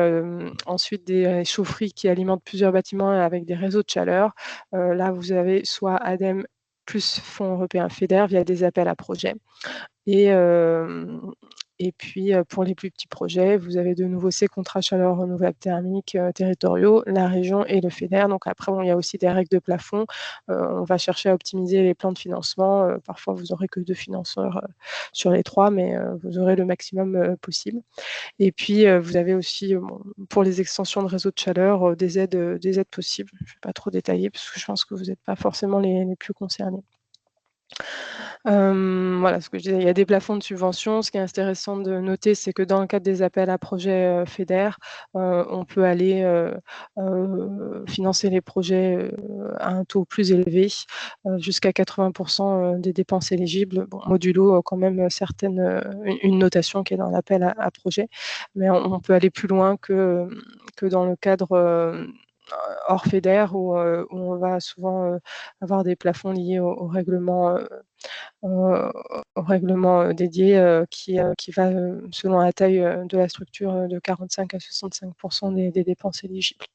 ensuite des chaufferies qui alimentent plusieurs bâtiments avec des réseaux de chaleur, là vous avez soit ADEME plus Fonds européen FEDER via des appels à projets. Et puis, pour les plus petits projets, vous avez de nouveau ces contrats chaleur renouvelable thermique territoriaux, la région et le FEDER. Donc après, bon, il y a aussi des règles de plafond. On va chercher à optimiser les plans de financement. Parfois, vous n'aurez que 2 financeurs sur les 3, mais vous aurez le maximum possible. Et puis, vous avez aussi, pour les extensions de réseaux de chaleur, des aides possibles. Je ne vais pas trop détailler parce que je pense que vous n'êtes pas forcément les plus concernés. Voilà ce que je disais, il y a des plafonds de subvention. Ce qui est intéressant de noter, c'est que dans le cadre des appels à projets FEDER, on peut aller financer les projets à un taux plus élevé, jusqu'à 80% des dépenses éligibles. Bon, modulo quand même une notation qui est dans l'appel à projet, mais on peut aller plus loin que dans le cadre hors FEDER où on va souvent avoir des plafonds liés au règlement dédié qui va, selon la taille de la structure, de 45 à 65% des dépenses éligibles.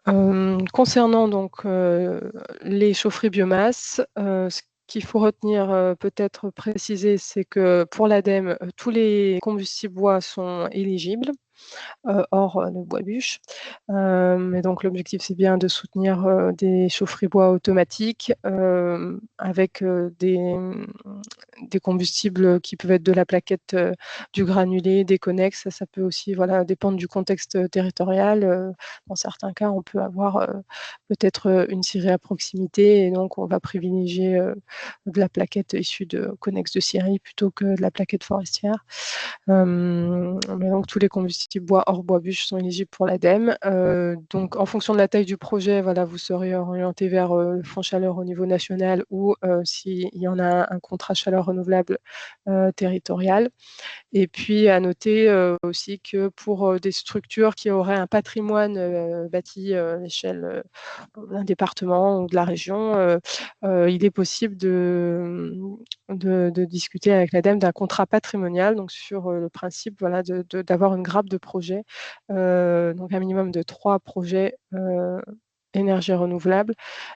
Concernant donc les chaufferies biomasse, ce qu'il faut retenir, peut-être préciser, c'est que pour l'ADEME, tous les combustibles bois sont éligibles. Hors le bois bûche. Et donc l'objectif, c'est bien de soutenir des chaufferies bois automatiques avec des combustibles qui peuvent être de la plaquette, du granulé, des connexes. Ça peut aussi voilà, dépendre du contexte territorial. Dans certains cas, on peut avoir peut-être une scierie à proximité et donc on va privilégier de la plaquette issue de connexes de scierie plutôt que de la plaquette forestière. Mais donc tous les combustibles bois hors bois bûche sont éligibles pour l'ADEME. Donc en fonction de la taille du projet, voilà, vous serez orienté vers le fonds chaleur au niveau national ou s'il y en a un contrat chaleur renouvelable territorial. Et puis à noter aussi que pour des structures qui auraient un patrimoine bâti à l'échelle d'un département ou de la région, il est possible de discuter avec l'ADEME d'un contrat patrimonial, donc sur le principe voilà, d'avoir une grappe de projets, donc un minimum de 3 projets énergie renouvelable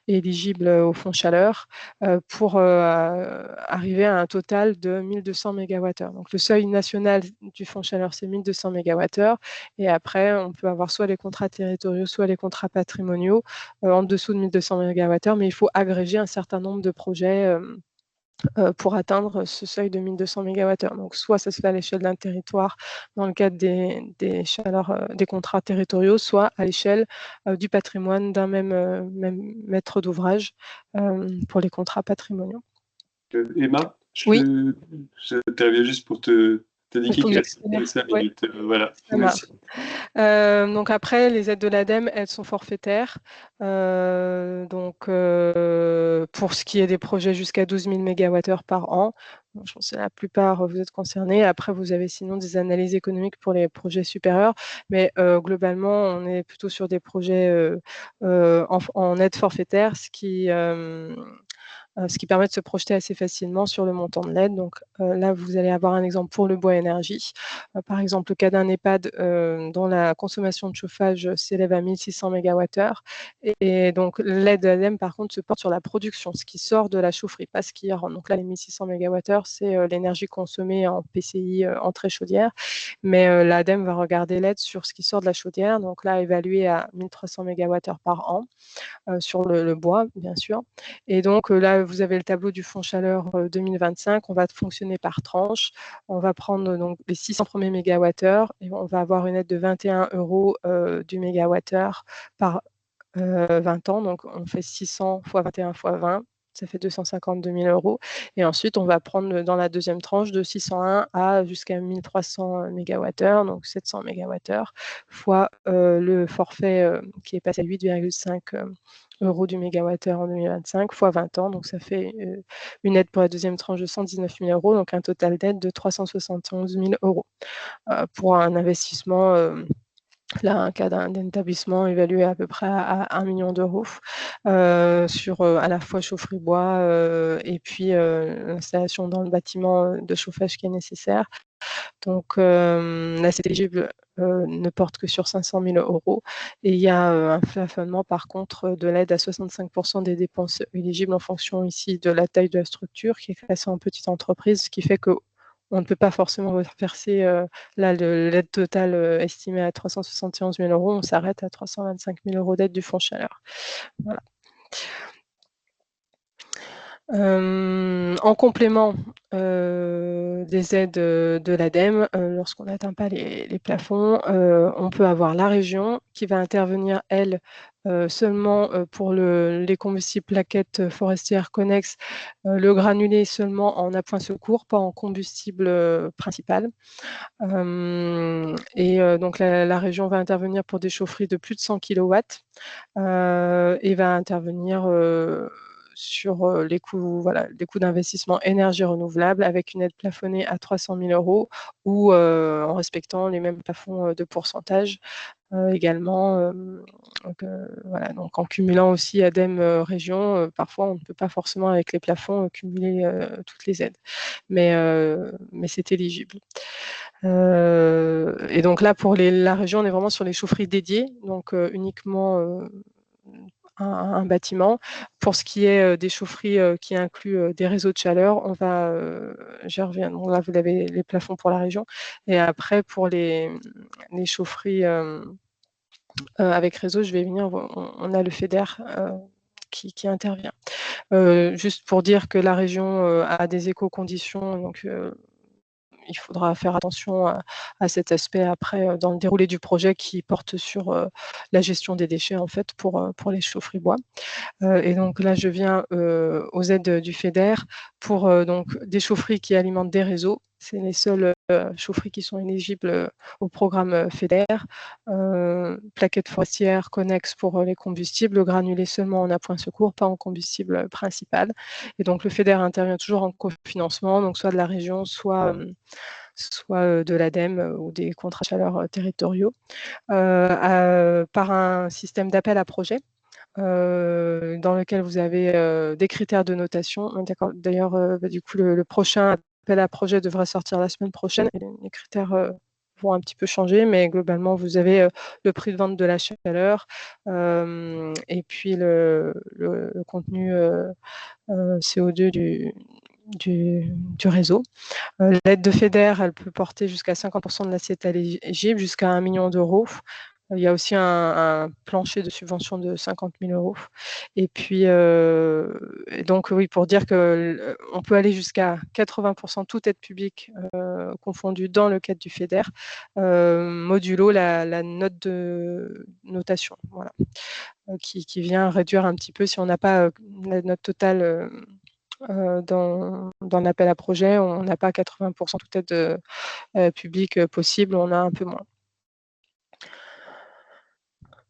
éligibles au fonds chaleur pour arriver à un total de 1200 MWh. Donc le seuil national du fonds chaleur, c'est 1200 MWh. Et après, on peut avoir soit les contrats territoriaux, soit les contrats patrimoniaux en dessous de 1200 MWh, mais il faut agréger un certain nombre de projets pour atteindre ce seuil de 1200 MWh. Donc, soit ça se fait à l'échelle d'un territoire dans le cadre des contrats territoriaux, soit à l'échelle du patrimoine d'un même maître d'ouvrage pour les contrats patrimoniaux. Emma, Oui. j'interviens juste pour t'indiquer qu'il reste 5 minutes. Voilà. Merci. Donc après, les aides de l'ADEME, elles sont forfaitaires. Donc pour ce qui est des projets jusqu'à 12 000 MWh par an, je pense que la plupart vous êtes concernés. Après, vous avez sinon des analyses économiques pour les projets supérieurs, mais globalement, on est plutôt sur des projets en aide forfaitaire, ce qui permet de se projeter assez facilement sur le montant de l'aide. Donc là, vous allez avoir un exemple pour le bois énergie. Par exemple, le cas d'un EHPAD dont la consommation de chauffage s'élève à 1600 MWh. Et donc l'aide de l'ADEME, par contre, se porte sur la production, ce qui sort de la chaufferie, pas ce qui rentre. Donc là, les 1600 MWh, c'est l'énergie consommée en PCI entrée chaudière. Mais l'ADEME va regarder l'aide sur ce qui sort de la chaudière. Donc là, évalué à 1300 MWh par an. Sur le bois, bien sûr. Et donc là, vous avez le tableau du fonds chaleur 2025. On va fonctionner par tranche. On va prendre donc les 600 premiers mégawattheures et on va avoir une aide de 21 € du mégawattheure par 20 ans. Donc on fait 600 fois 21 fois 20. Ça fait 252 000 €. Et ensuite, on va prendre dans la deuxième tranche de 601 à jusqu'à 1300 MWh, donc 700 MWh, fois le forfait qui est passé à 8,5 € du mégawattheure en 2025, fois 20 ans. Donc ça fait une aide pour la deuxième tranche de 119 000 €, donc un total d'aide de 371 000 € pour un investissement. Là, un cas d'un établissement évalué à peu près à 1 million d'euros sur à la fois chaufferie bois et puis l'installation dans le bâtiment de chauffage qui est nécessaire. Donc l'assiette éligible ne porte que sur 500 000 € et il y a un plafonnement par contre de l'aide à 65 % des dépenses éligibles en fonction ici de la taille de la structure qui est classée en petite entreprise, ce qui fait que on ne peut pas forcément verser l'aide totale estimée à 371 000 €. On s'arrête à 325 000 € d'aide du fonds chaleur. Voilà. En complément des aides de l'ADEME, lorsqu'on n'atteint pas les plafonds, on peut avoir la région qui va intervenir, elle, seulement pour les combustibles plaquettes forestières connexes, le granulé seulement en appoint secours, pas en combustible principal. Donc la région va intervenir pour des chaufferies de plus de 100 kW et va intervenir sur les coûts d'investissement énergie renouvelable avec une aide plafonnée à 300 000 € ou en respectant les mêmes plafonds de pourcentage également. Donc en cumulant aussi ADEME région, parfois on ne peut pas forcément avec les plafonds cumuler toutes les aides, mais c'est éligible. Et donc là, pour la région, on est vraiment sur les chaufferies dédiées, donc uniquement un bâtiment. Pour ce qui est des chaufferies qui incluent des réseaux de chaleur, j'y reviens. Donc là, vous avez les plafonds pour la région. Et après, pour les chaufferies avec réseau, je vais venir, on a le FEDER qui intervient. Juste pour dire que la région a des éco-conditions, donc il faudra faire attention à cet aspect après dans le déroulé du projet qui porte sur la gestion des déchets en fait pour les chaufferies bois. Et donc là, je viens aux aides du FEDER pour donc des chaufferies qui alimentent des réseaux. C'est les seules chaufferies qui sont éligibles au programme FEDER. Plaquettes forestières connexes pour les combustibles, le granulé seulement en appoint secours, pas en combustible principal. Et donc le FEDER intervient toujours en cofinancement, donc soit de la région, soit de l'ADEME ou des contrats chaleur territoriaux, par un système d'appel à projet. Dans lequel vous avez des critères de notation. D'ailleurs, du coup, le prochain appel à projet devrait sortir la semaine prochaine. Et les critères vont un petit peu changer, mais globalement, vous avez le prix de vente de la chaleur et puis le contenu CO2 du réseau. L'aide de FEDER, elle peut porter jusqu'à 50% de l'assiette éligible, jusqu'à 1 million d'euros. Il y a aussi un plancher de subvention de 50 000 euros. Et puis, et donc, oui, pour dire qu'on peut aller jusqu'à 80% toute aide publique confondue dans le cadre du FEDER, modulo la note de notation, voilà, qui vient réduire un petit peu si on n'a pas la note totale dans l'appel à projet, on n'a pas 80% toute aide publique possible, on a un peu moins.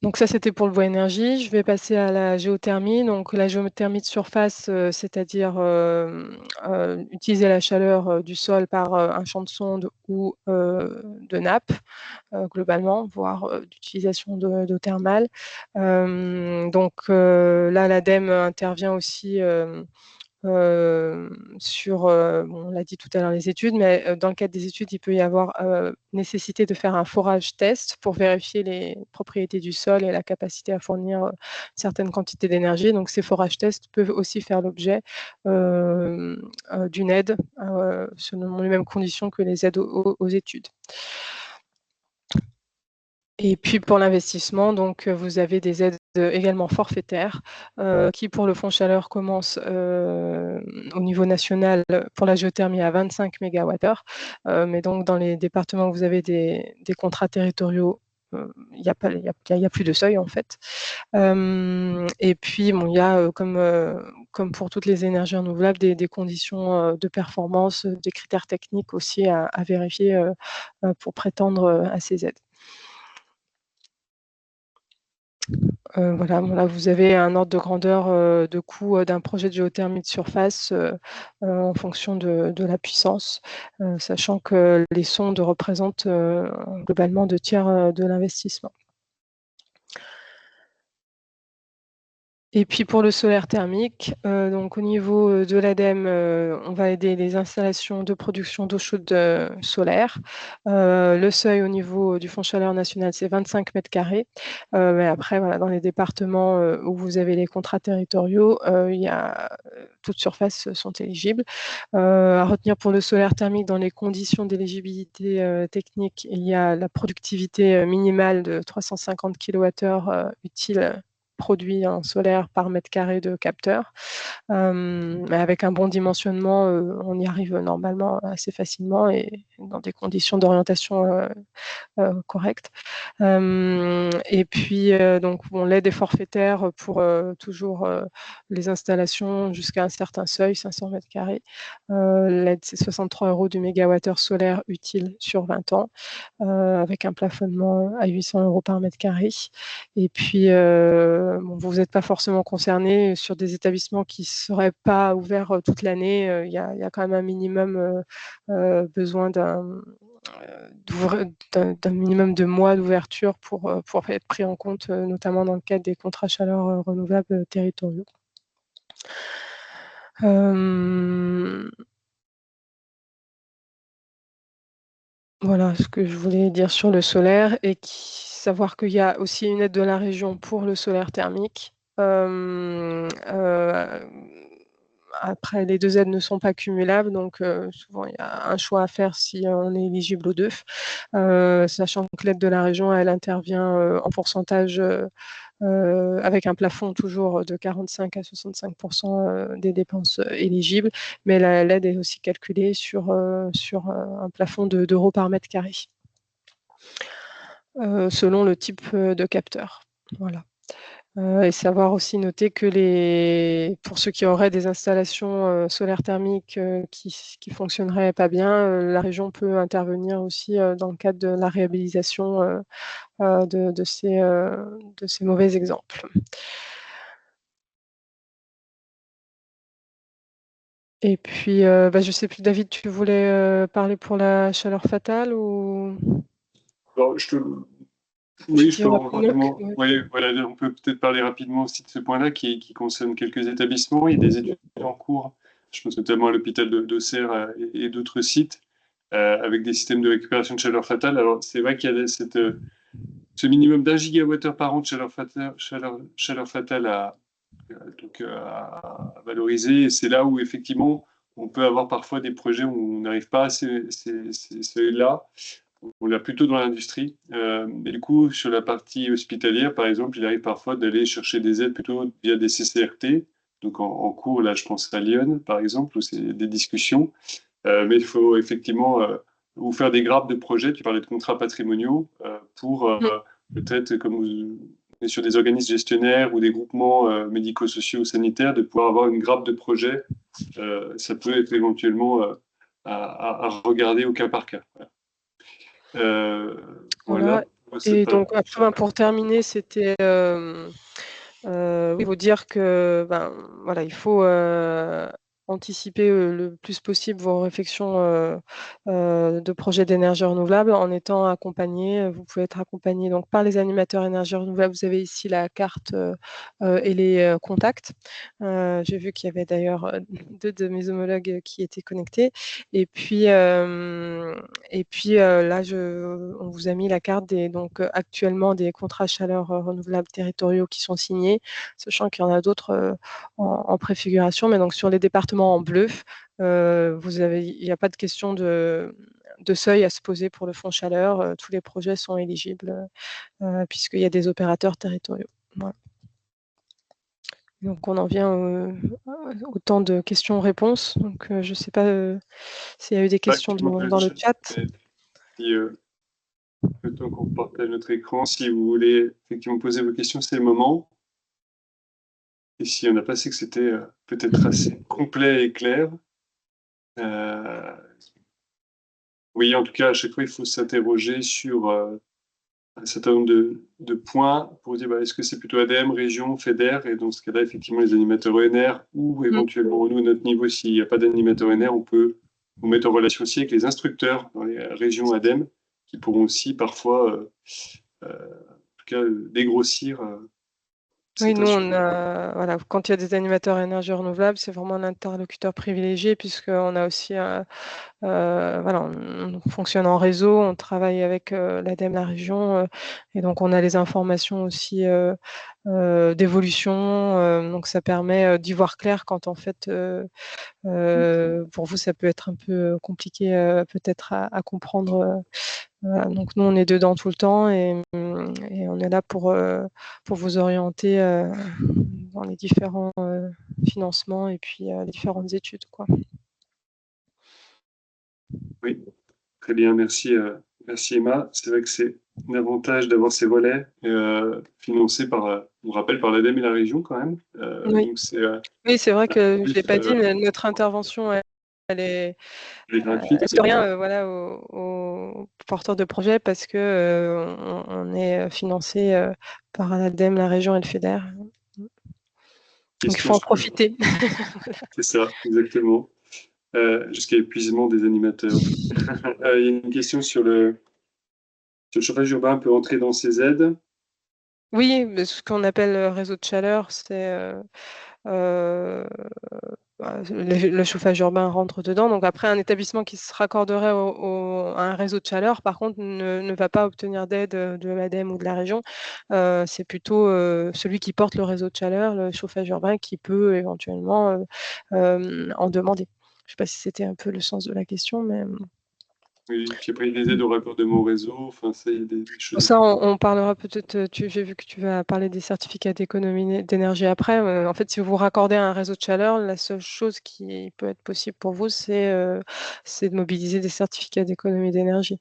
Donc ça, c'était pour le bois énergie. Je vais passer à la géothermie. Donc la géothermie de surface, c'est-à-dire utiliser la chaleur du sol par un champ de sonde ou de nappe, globalement, voire d'utilisation d'eau thermale. Donc là, l'ADEME intervient aussi sur, bon, on l'a dit tout à l'heure, les études, mais dans le cadre des études, il peut y avoir nécessité de faire un forage test pour vérifier les propriétés du sol et la capacité à fournir certaines quantités d'énergie. Donc ces forages tests peuvent aussi faire l'objet d'une aide selon les mêmes conditions que les aides aux études. Et puis pour l'investissement, donc vous avez des aides également forfaitaires qui pour le fonds chaleur commencent au niveau national pour la géothermie à 25 MWh. Mais donc dans les départements où vous avez des contrats territoriaux, il n'y a plus de seuil en fait. Et puis bon, il y a comme pour toutes les énergies renouvelables des conditions de performance, des critères techniques aussi à vérifier pour prétendre à ces aides. Voilà, bon là vous avez un ordre de grandeur de coût d'un projet de géothermie de surface en fonction de la puissance, sachant que les sondes représentent globalement 2/3 de l'investissement. Et puis pour le solaire thermique, donc au niveau de l'ADEME, on va aider les installations de production d'eau chaude solaire. Le seuil au niveau du fonds chaleur national, c'est 25 mètres carrés. Mais après, voilà, dans les départements où vous avez les contrats territoriaux, toutes surfaces sont éligibles. À retenir pour le solaire thermique, dans les conditions d'éligibilité technique, il y a la productivité minimale de 350 kWh utile produit en solaire par mètre carré de capteur. Mais avec un bon dimensionnement, on y arrive normalement assez facilement et dans des conditions d'orientation correctes. Et puis, donc, bon, l'aide est forfaitaire pour toujours les installations jusqu'à un certain seuil, 500 mètres carrés. L'aide, c'est 63 € du mégawattheure solaire utile sur 20 ans, avec un plafonnement à 800 € par mètre carré. Et puis, bon, vous n'êtes pas forcément concerné sur des établissements qui ne seraient pas ouverts toute l'année. Il y a quand même un minimum besoin d'un minimum de mois d'ouverture pour être pris en compte, notamment dans le cadre des contrats chaleur renouvelables territoriaux. Voilà ce que je voulais dire sur le solaire et savoir qu'il y a aussi une aide de la région pour le solaire thermique. Après, les 2 aides ne sont pas cumulables, donc souvent il y a un choix à faire si on est éligible aux 2. Sachant que l'aide de la région, elle intervient en pourcentage avec un plafond toujours de 45 à 65% des dépenses éligibles, mais l'aide est aussi calculée sur un plafond d'euros par mètre carré, selon le type de capteur. Voilà. Et savoir aussi noter que pour ceux qui auraient des installations solaires thermiques qui fonctionneraient pas bien, la région peut intervenir aussi dans le cadre de la réhabilitation de ces mauvais exemples. Et puis, je ne sais plus, David, tu voulais parler pour la chaleur fatale ou... Alors, oui, je peux rapidement. Ouais. Oui, voilà, on peut peut-être parler rapidement aussi de ce point-là qui concerne quelques établissements. Il y a des études en cours, je pense notamment à l'hôpital d'Auxerre et d'autres sites, avec des systèmes de récupération de chaleur fatale. Alors, c'est vrai qu'il y a ce minimum d'1 gigawattheure par an de chaleur fatale à valoriser. Et c'est là où, effectivement, on peut avoir parfois des projets où on n'arrive pas à ces seuils-là. On l'a plutôt dans l'industrie. Et du coup, sur la partie hospitalière, par exemple, il arrive parfois d'aller chercher des aides plutôt via des CCRT. Donc en cours, là, je pense à Lyon, par exemple, où c'est des discussions. Mais il faut effectivement ou faire des grappes de projets. Tu parlais de contrats patrimoniaux pour peut-être, comme vous êtes sur des organismes gestionnaires ou des groupements médico-sociaux sanitaires, de pouvoir avoir une grappe de projets. Ça peut être éventuellement à regarder au cas par cas. Voilà. Et donc, après, pour terminer, c'était oui, vous dire que voilà, il faut anticiper le plus possible vos réflexions de projets d'énergie renouvelable en étant accompagné. Vous pouvez être accompagné donc par les animateurs énergie renouvelable. Vous avez ici la carte et les contacts. J'ai vu qu'il y avait d'ailleurs 2 de mes homologues qui étaient connectés. Et puis là, on vous a mis la carte donc actuellement des contrats chaleur renouvelables territoriaux qui sont signés, sachant qu'il y en a d'autres en préfiguration. Mais donc sur les départements en bleu, il n'y a pas de question de seuil à se poser pour le fonds chaleur. Tous les projets sont éligibles puisqu'il y a des opérateurs territoriaux. Voilà. Donc on en vient au temps de questions-réponses. Donc je ne sais pas s'il y a eu des questions dans le chat. Le temps qu'on partage notre écran, si vous voulez effectivement poser vos questions, c'est le moment. Et si on a passé que c'était peut-être assez complet et clair. Oui, en tout cas, à chaque fois, il faut s'interroger sur un certain nombre de points pour dire est-ce que c'est plutôt ADEME, région, FEDER, et dans ce cas-là, effectivement, les animateurs ENR, ou éventuellement, nous, à notre niveau, s'il n'y a pas d'animateur ENR, on peut vous mettre en relation aussi avec les instructeurs dans les régions ADEME, qui pourront aussi parfois, en tout cas, dégrossir. Oui, nous, voilà, quand il y a des animateurs énergie renouvelable, c'est vraiment un interlocuteur privilégié puisqu'on a aussi, voilà, on fonctionne en réseau, on travaille avec l'ADEME, la région, et donc on a les informations aussi d'évolution. Donc ça permet d'y voir clair quand en fait, pour vous, ça peut être un peu compliqué peut-être à comprendre. Voilà, donc nous, on est dedans tout le temps et on est là pour vous orienter dans les différents financements et puis les différentes études, quoi. Oui, très bien, merci, merci Emma. C'est vrai que c'est un avantage d'avoir ces relais financés par, on rappelle, par l'ADEME et la région quand même. Oui, donc oui, c'est vrai que je ne l'ai pas dit, mais notre intervention, elle est gratuite. de rien voilà, aux porteurs de projets parce que on est financé par l'ADEME, la région et le FEDER. Donc il faut en profiter. C'est ça, exactement. Jusqu'à épuisement des animateurs. Il y a une question sur le chauffage urbain peut entrer dans ces aides. Oui, mais ce qu'on appelle réseau de chaleur, c'est le chauffage urbain rentre dedans. Donc après, un établissement qui se raccorderait à un réseau de chaleur, par contre, ne va pas obtenir d'aide de l'ADEME ou de la région. C'est plutôt celui qui porte le réseau de chaleur, le chauffage urbain, qui peut éventuellement en demander. Je ne sais pas si c'était un peu le sens de la question, mais... Oui, puis après, il y a des aides au raccordement au réseau. Enfin, ça, il y a des choses. Ça, on parlera peut-être. J'ai vu que tu vas parler des certificats d'économie d'énergie après. En fait, si vous raccordez à un réseau de chaleur, la seule chose qui peut être possible pour vous, c'est de mobiliser des certificats d'économie d'énergie.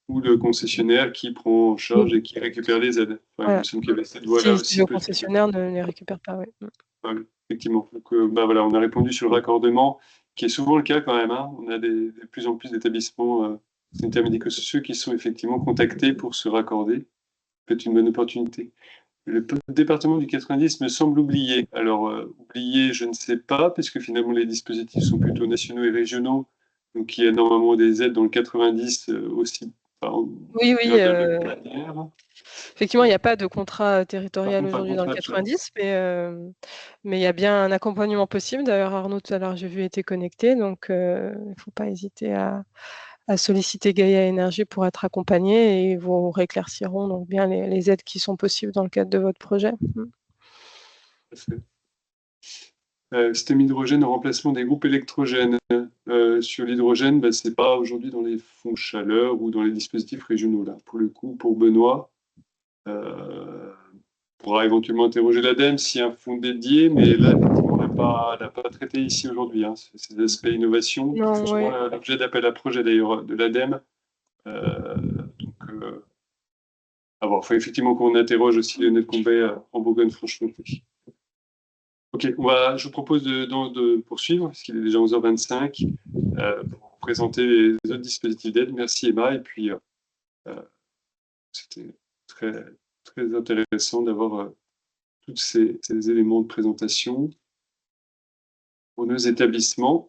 Ou le concessionnaire qui prend en charge et qui récupère les aides. Enfin, il me semble qu'il y avait cette voie-là aussi. Si le concessionnaire ne les récupère pas, oui. Ouais, effectivement. Donc, voilà, on a répondu sur le raccordement, qui est souvent le cas quand même. Hein. On a de plus en plus d'établissements sanitaires médico-sociaux qui sont effectivement contactés pour se raccorder. C'est une bonne opportunité. Le département du 90 me semble oublié. Alors, oublié, je ne sais pas, parce que finalement, les dispositifs sont plutôt nationaux et régionaux. Donc, il y a normalement des aides dans le 90 aussi Enfin, Oui, de la même manière. effectivement, il n'y a pas de contrat territorial Pas de aujourd'hui dans le contrat, 90, mais il y a bien un accompagnement possible. D'ailleurs, Arnaud, tout à l'heure, j'ai vu, était connecté, donc il ne faut pas hésiter à solliciter Gaïa Énergie pour être accompagné et ils vous rééclairciront donc bien les aides qui sont possibles dans le cadre de votre projet. Système hydrogène en remplacement des groupes électrogènes. Sur l'hydrogène, ce n'est pas aujourd'hui dans les fonds chaleur ou dans les dispositifs régionaux. Là. Pour le coup, pour Benoît, on pourra éventuellement interroger l'ADEME s'il y a un fonds dédié, mais là, effectivement, on n'a pas traité ici aujourd'hui. Ces aspects innovation, Non, souvent ouais. l'objet d'appel à projet d'ailleurs de l'ADEME. Il faut effectivement qu'on interroge aussi Lionel Combet en Bourgogne-Franche-Comté. Ok, je vous propose de poursuivre, parce qu'il est déjà 11h25, pour vous présenter les autres dispositifs d'aide. Merci Emma, et puis c'était très, très intéressant d'avoir tous ces éléments de présentation pour nos établissements,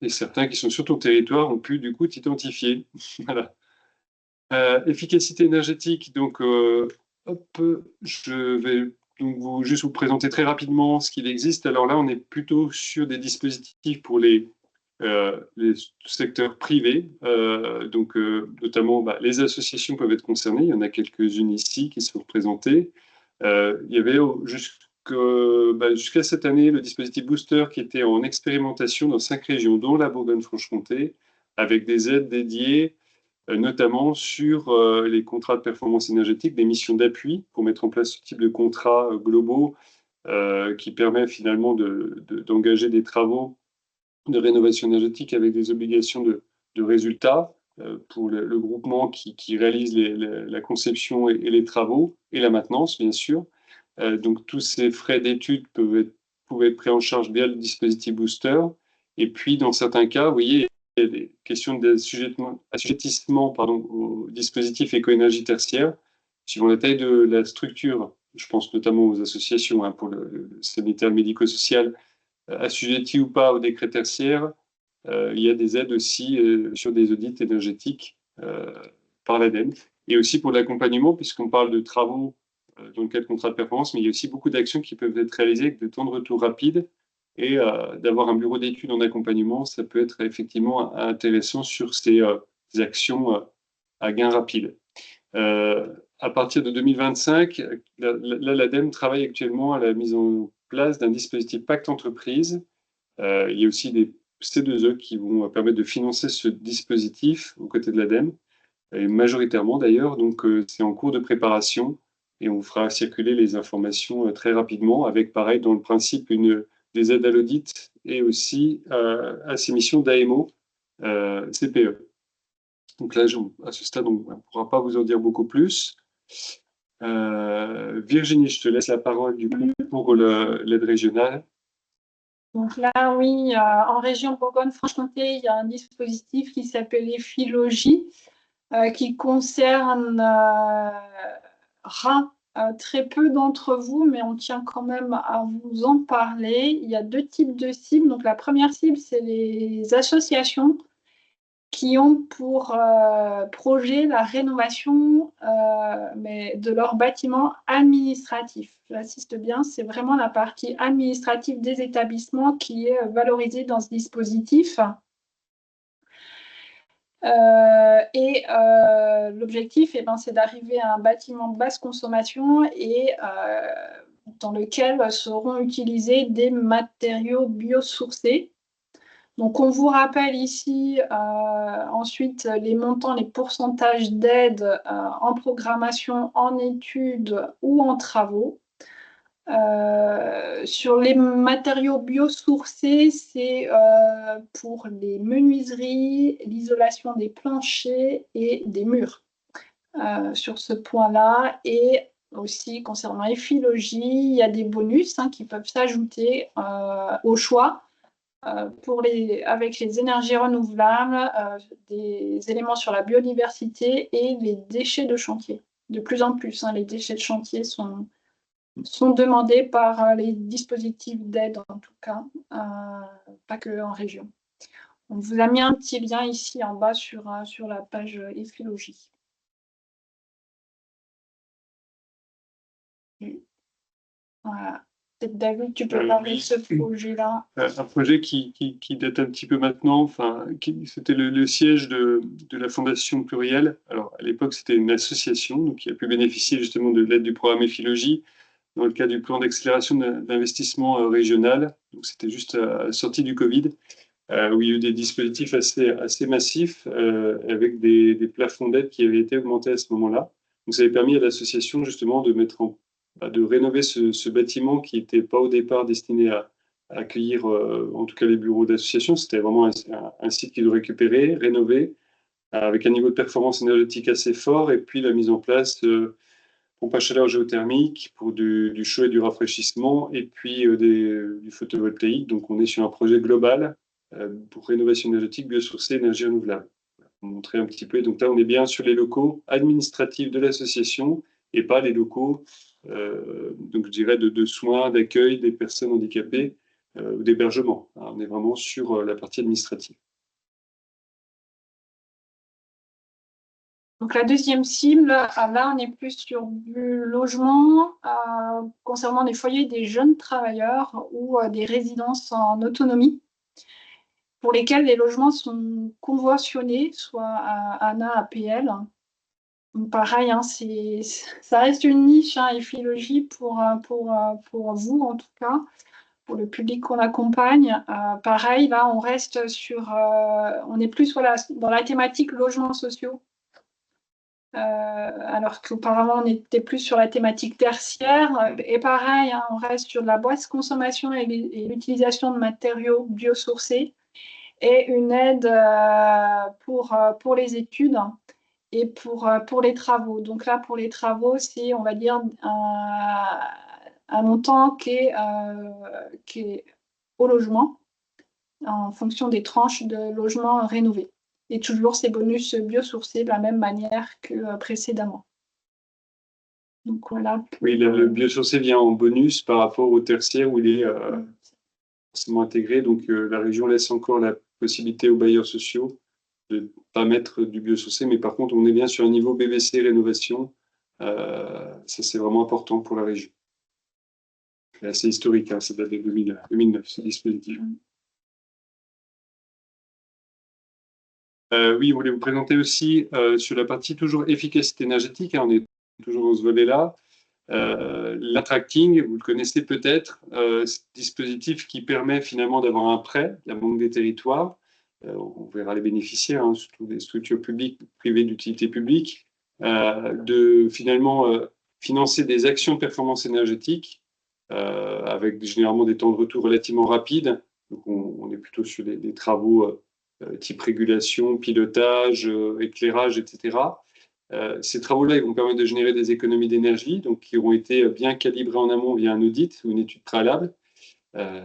et certains qui sont sur ton territoire ont pu du coup t'identifier. Voilà. Efficacité énergétique, donc je vais donc juste vous présenter très rapidement ce qu'il existe. Alors là, on est plutôt sur des dispositifs pour les secteurs privés, notamment les associations peuvent être concernées, il y en a quelques-unes ici qui sont représentées. Il y avait jusqu'à cette année le dispositif Booster qui était en expérimentation dans 5 régions, dont la Bourgogne-Franche-Comté, avec des aides dédiées notamment sur les contrats de performance énergétique, des missions d'appui pour mettre en place ce type de contrats globaux qui permet finalement d'engager des travaux de rénovation énergétique avec des obligations de résultats pour le groupement qui réalise la conception et les travaux et la maintenance, bien sûr. Donc tous ces frais d'études pouvaient être pris en charge via le dispositif Booster. Et puis, dans certains cas, vous voyez, il y a des questions d'assujettissement au dispositif éco-énergie tertiaire, suivant la taille de la structure. Je pense notamment aux associations pour le sanitaire médico-social, assujettis ou pas au décret tertiaire. Il y a des aides aussi sur des audits énergétiques par l'ADEME. Et aussi pour l'accompagnement, puisqu'on parle de travaux dans le cadre de contrat de performance, mais il y a aussi beaucoup d'actions qui peuvent être réalisées avec des temps de retour rapides. Et d'avoir un bureau d'études en accompagnement, ça peut être effectivement intéressant sur ces actions à gain rapide. À partir de 2025, l'ADEME travaille actuellement à la mise en place d'un dispositif Pacte Entreprise. Il y a aussi des C2E qui vont permettre de financer ce dispositif aux côtés de l'ADEME, et majoritairement d'ailleurs, donc c'est en cours de préparation et on fera circuler les informations très rapidement avec, pareil, dans le principe, des aides à l'audit et aussi à ces missions d'AMO, CPE. Donc là, à ce stade, on ne pourra pas vous en dire beaucoup plus. Virginie, je te laisse la parole du coup pour l'aide régionale. Donc là, oui, en région Bourgogne-Franche-Comté, il y a un dispositif qui s'appelle Ephilogie, qui concernera très peu d'entre vous, mais on tient quand même à vous en parler. Il y a 2 types de cibles. Donc la première cible, c'est les associations qui ont pour projet la rénovation de leurs bâtiments administratifs. J'insiste bien, c'est vraiment la partie administrative des établissements qui est valorisée dans ce dispositif. L'objectif, c'est d'arriver à un bâtiment de basse consommation et dans lequel seront utilisés des matériaux biosourcés. Donc, on vous rappelle ici ensuite les montants, les pourcentages d'aide en programmation, en études ou en travaux. Sur les matériaux biosourcés, c'est pour les menuiseries, l'isolation des planchers et des murs. Sur ce point-là, et aussi concernant Ephilogie, il y a des bonus qui peuvent s'ajouter au choix. Avec les énergies renouvelables, des éléments sur la biodiversité et les déchets de chantier. De plus en plus, les déchets de chantier sont demandés par les dispositifs d'aide, en tout cas, pas que en région. On vous a mis un petit lien ici en bas sur la page EFILOGIE. Voilà. Peut-être David, tu peux parler de ce projet-là. Un projet qui date un petit peu maintenant. Enfin, c'était le siège de la Fondation Pluriel. Alors, à l'époque, c'était une association donc, qui a pu bénéficier justement de l'aide du programme EFILOGIE dans le cadre du plan d'accélération d'investissement régional. Donc, c'était juste à la sortie du Covid, où il y a eu des dispositifs assez massifs avec des plafonds d'aide qui avaient été augmentés à ce moment-là. Donc, ça avait permis à l'association justement de rénover ce bâtiment qui n'était pas au départ destiné à accueillir en tout cas les bureaux d'association. C'était vraiment un site qu'ils ont récupéré, rénové, avec un niveau de performance énergétique assez fort, et puis la mise en place pompe à chaleur géothermique pour du chaud et du rafraîchissement, et puis du photovoltaïque. Donc on est sur un projet global pour rénovation énergétique, biosourcée, énergie renouvelable. Pour montrer un petit peu. Donc là, on est bien sur les locaux administratifs de l'association et pas les locaux, donc je dirais, de soins, d'accueil des personnes handicapées ou d'hébergement. On est vraiment sur la partie administrative. Donc la deuxième cible, là, on est plus sur du logement concernant des foyers des jeunes travailleurs ou des résidences en autonomie, pour lesquels les logements sont conventionnés, soit à ANA, APL. Donc pareil, hein, ça reste une niche, hein, EFILOGIE pour vous en tout cas, pour le public qu'on accompagne. Pareil, là, on reste on est plus dans la thématique logements sociaux. Alors qu'auparavant, on était plus sur la thématique tertiaire. Et pareil, hein, on reste sur de la basse consommation et l'utilisation de matériaux biosourcés et une aide pour les études et pour les travaux. Donc là, pour les travaux, c'est, on va dire, un montant qui est au logement en fonction des tranches de logements rénovés. Et toujours ces bonus biosourcés de la même manière que précédemment. Donc voilà. Oui, le biosourcé vient en bonus par rapport au tertiaire où il est forcément intégré. Donc la région laisse encore la possibilité aux bailleurs sociaux de ne pas mettre du biosourcé, mais par contre, on est bien sur un niveau BBC rénovation. Ça, c'est vraiment important pour la région. C'est assez historique, hein, ça date de 2009, ce dispositif. Oui, on voulait vous présenter aussi sur la partie toujours efficacité énergétique, hein, on est toujours dans ce volet-là. L'attracting, vous le connaissez peut-être, ce dispositif qui permet finalement d'avoir un prêt de la Banque des Territoires. On verra les bénéficiaires, hein, surtout des structures publiques, privées d'utilité publique, de finalement financer des actions de performance énergétique avec généralement des temps de retour relativement rapides. Donc on est plutôt sur des travaux type régulation, pilotage, éclairage, etc. Ces travaux-là, ils vont permettre de générer des économies d'énergie, donc qui auront été bien calibrés en amont via un audit ou une étude préalable.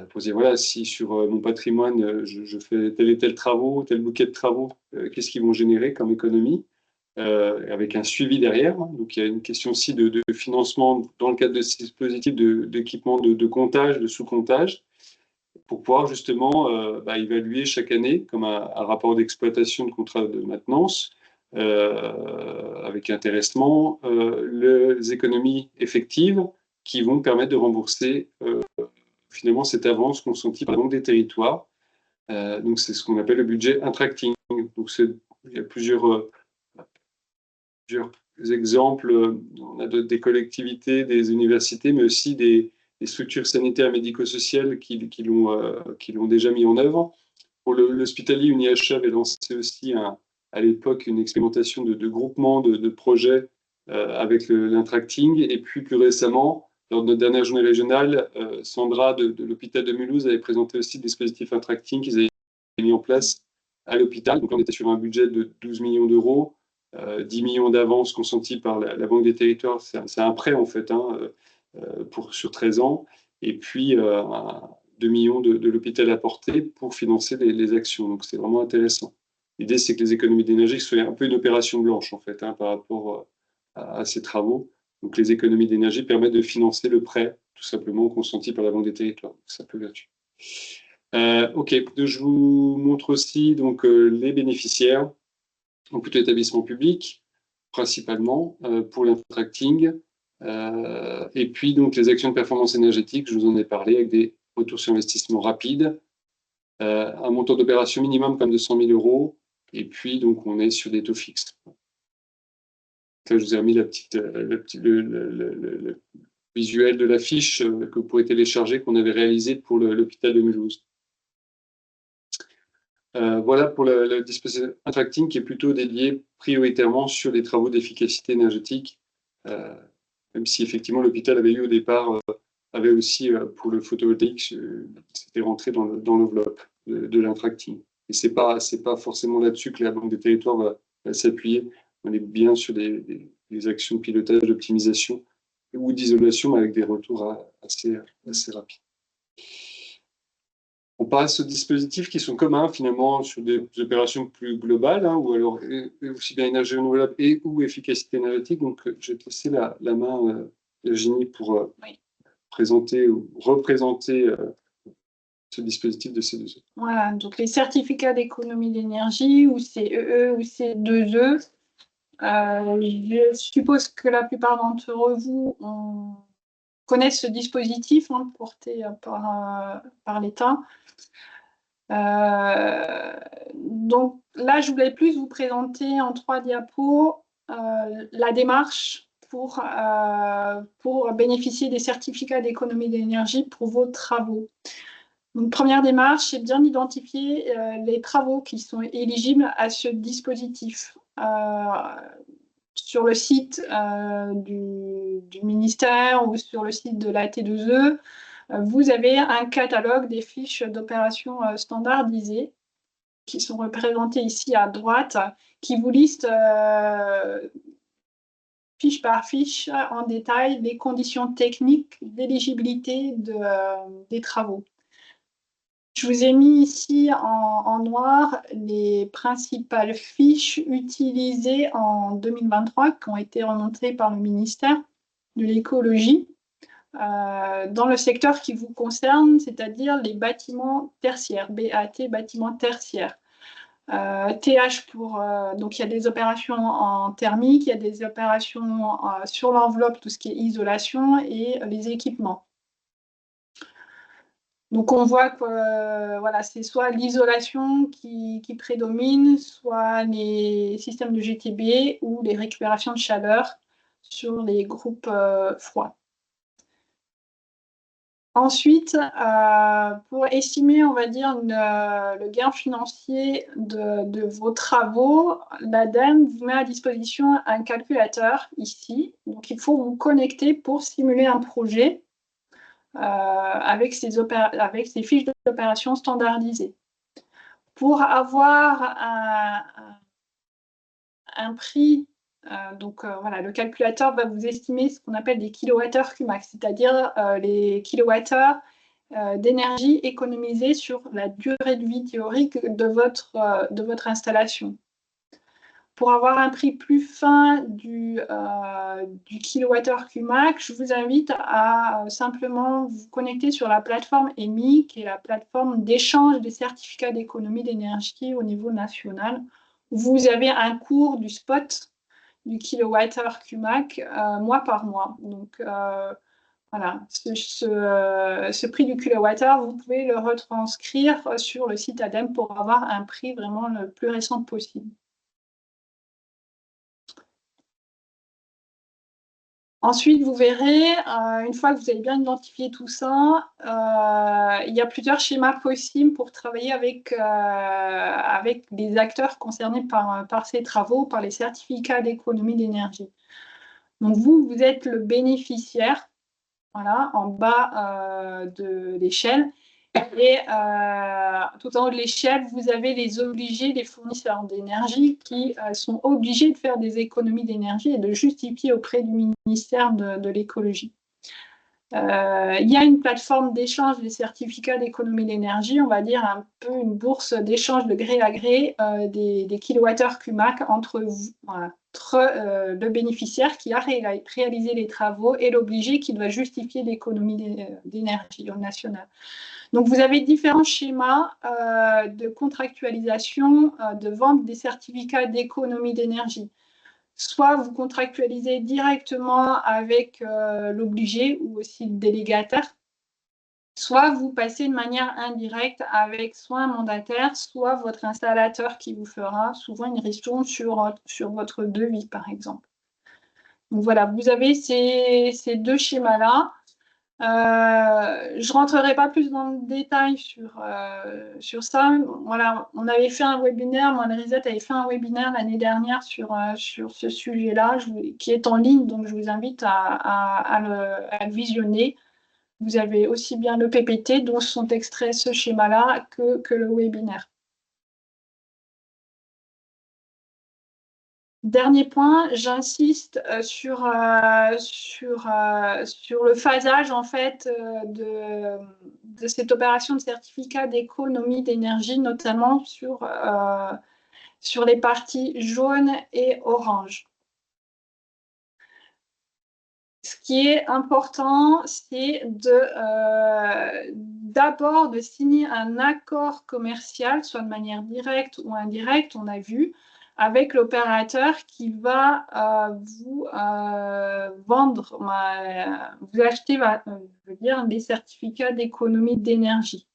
Pour dire, voilà, si sur mon patrimoine, je fais tel et tel travaux, tel bouquet de travaux, qu'est-ce qu'ils vont générer comme économie, avec un suivi derrière. Donc il y a une question aussi de financement dans le cadre de ces dispositifs d'équipement de comptage, de sous-comptage, pour pouvoir justement évaluer chaque année, comme un rapport d'exploitation de contrat de maintenance, avec intéressement, les économies effectives qui vont permettre de rembourser finalement cette avance consentie par la Banque des Territoires. Donc c'est ce qu'on appelle le budget attracting. Donc il y a plusieurs exemples. On a des collectivités, des universités, mais aussi des structures sanitaires médico-sociales qui l'ont déjà mis en œuvre. Pour l'hospitalier, UniHA avait lancé aussi à l'époque une expérimentation de groupement de projets avec l'intracting. Et puis plus récemment, lors de notre dernière journée régionale, Sandra de l'hôpital de Mulhouse avait présenté aussi des dispositifs intracting qu'ils avaient mis en place à l'hôpital. Donc on était sur un budget de 12 millions d'euros, 10 millions d'avances consenties par la Banque des Territoires. C'est un prêt en fait, hein, sur 13 ans. Et puis 2 millions de l'hôpital apporté pour financer les actions. Donc c'est vraiment intéressant. L'idée, c'est que les économies d'énergie soient un peu une opération blanche en fait, hein, par rapport à ces travaux. Donc les économies d'énergie permettent de financer le prêt, tout simplement consenti par la Banque des Territoires. C'est un peu vertu. OK, donc je vous montre aussi donc, les bénéficiaires, donc plutôt établissements publics, principalement, pour l'intracting. Et puis donc les actions de performance énergétique, je vous en ai parlé, avec des retours sur investissement rapides, un montant d'opération minimum comme de 100 000 €, et puis donc on est sur des taux fixes. Là, je vous ai remis le visuel de la fiche que vous pourrez télécharger, qu'on avait réalisé pour l'hôpital de Mulhouse. Voilà pour le dispositif Intracting, qui est plutôt dédié prioritairement sur des travaux d'efficacité énergétique, même si effectivement l'hôpital avait eu au départ, avait aussi pour le photovoltaïque, c'était rentré dans l'enveloppe de l'Intracting. Et c'est pas forcément là-dessus que la Banque des Territoires va s'appuyer. On est bien sur des actions de pilotage, d'optimisation ou d'isolation, avec des retours assez rapides. On passe aux dispositifs qui sont communs finalement sur des opérations plus globales, hein, ou alors aussi bien énergie renouvelable ou efficacité énergétique. Donc, je vais te laisser la main, Virginie, pour présenter ou représenter ce dispositif de C2E. Voilà, donc les certificats d'économie d'énergie, ou CEE ou C2E. Je suppose que la plupart d'entre vous connaissent ce dispositif, hein, porté par l'État. Donc là, je voulais plus vous présenter en 3 diapos la démarche pour bénéficier des certificats d'économie d'énergie pour vos travaux. Donc, première démarche, c'est bien d'identifier les travaux qui sont éligibles à ce dispositif. Sur le site du ministère ou sur le site de la T2E, vous avez un catalogue des fiches d'opérations standardisées qui sont représentées ici à droite, qui vous listent fiche par fiche en détail les conditions techniques d'éligibilité des travaux. Je vous ai mis ici en noir les principales fiches utilisées en 2023 qui ont été remontées par le ministère de l'écologie dans le secteur qui vous concerne, c'est-à-dire les bâtiments tertiaires, BAT, bâtiments tertiaires. TH pour, donc il y a des opérations en thermique, il y a des opérations sur l'enveloppe, tout ce qui est isolation, et les équipements. Donc on voit que voilà, c'est soit l'isolation qui prédomine, soit les systèmes de GTB ou les récupérations de chaleur sur les groupes froids. Ensuite, pour estimer, on va dire, le gain financier de vos travaux, l'ADEME vous met à disposition un calculateur ici. Donc il faut vous connecter pour simuler un projet. Avec ces fiches d'opération standardisées. Pour avoir un prix, voilà, le calculateur va vous estimer ce qu'on appelle des kilowattheures Qmax, c'est-à-dire les kilowattheures d'énergie économisée sur la durée de vie théorique de votre installation. Pour avoir un prix plus fin du kilowattheure Qmax, je vous invite à simplement vous connecter sur la plateforme EMI, qui est la plateforme d'échange des certificats d'économie d'énergie au niveau national. Vous avez un cours du spot du kilowattheure Qmax mois par mois. Donc voilà, ce prix du kilowattheure, vous pouvez le retranscrire sur le site ADEME pour avoir un prix vraiment le plus récent possible. Ensuite, vous verrez, une fois que vous avez bien identifié tout ça, il y a plusieurs schémas possibles pour travailler avec des acteurs concernés par ces travaux, par les certificats d'économie d'énergie. Donc, vous êtes le bénéficiaire, voilà, en bas de l'échelle. Et tout en haut de l'échelle, vous avez les obligés, les fournisseurs d'énergie qui sont obligés de faire des économies d'énergie et de justifier auprès du ministère de l'écologie. Il y a une plateforme d'échange des certificats d'économie d'énergie, on va dire un peu une bourse d'échange de gré à gré des kilowattheures Qmax entre vous. Voilà. le bénéficiaire qui a réalisé les travaux et l'obligé qui doit justifier l'économie d'énergie nationale. Donc, vous avez différents schémas de contractualisation, de vente des certificats d'économie d'énergie. Soit vous contractualisez directement avec l'obligé ou aussi le délégataire, soit vous passez de manière indirecte avec soit un mandataire, soit votre installateur qui vous fera souvent une ristourne sur votre devis, par exemple. Donc voilà, vous avez ces deux schémas-là. Je ne rentrerai pas plus dans le détail sur ça. Voilà, on avait fait un webinaire, moi, Reset avait fait un webinaire l'année dernière sur ce sujet-là, qui est en ligne, donc je vous invite à le visionner. Vous avez aussi bien le PPT dont sont extraits ce schéma-là que le webinaire. Dernier point, j'insiste sur le phasage en fait de cette opération de certificat d'économie d'énergie, notamment sur les parties jaunes et orange. Ce qui est important, c'est d'abord de signer un accord commercial, soit de manière directe ou indirecte, on a vu, avec l'opérateur qui va vous vendre, vous acheter, je veux dire, des certificats d'économie d'énergie.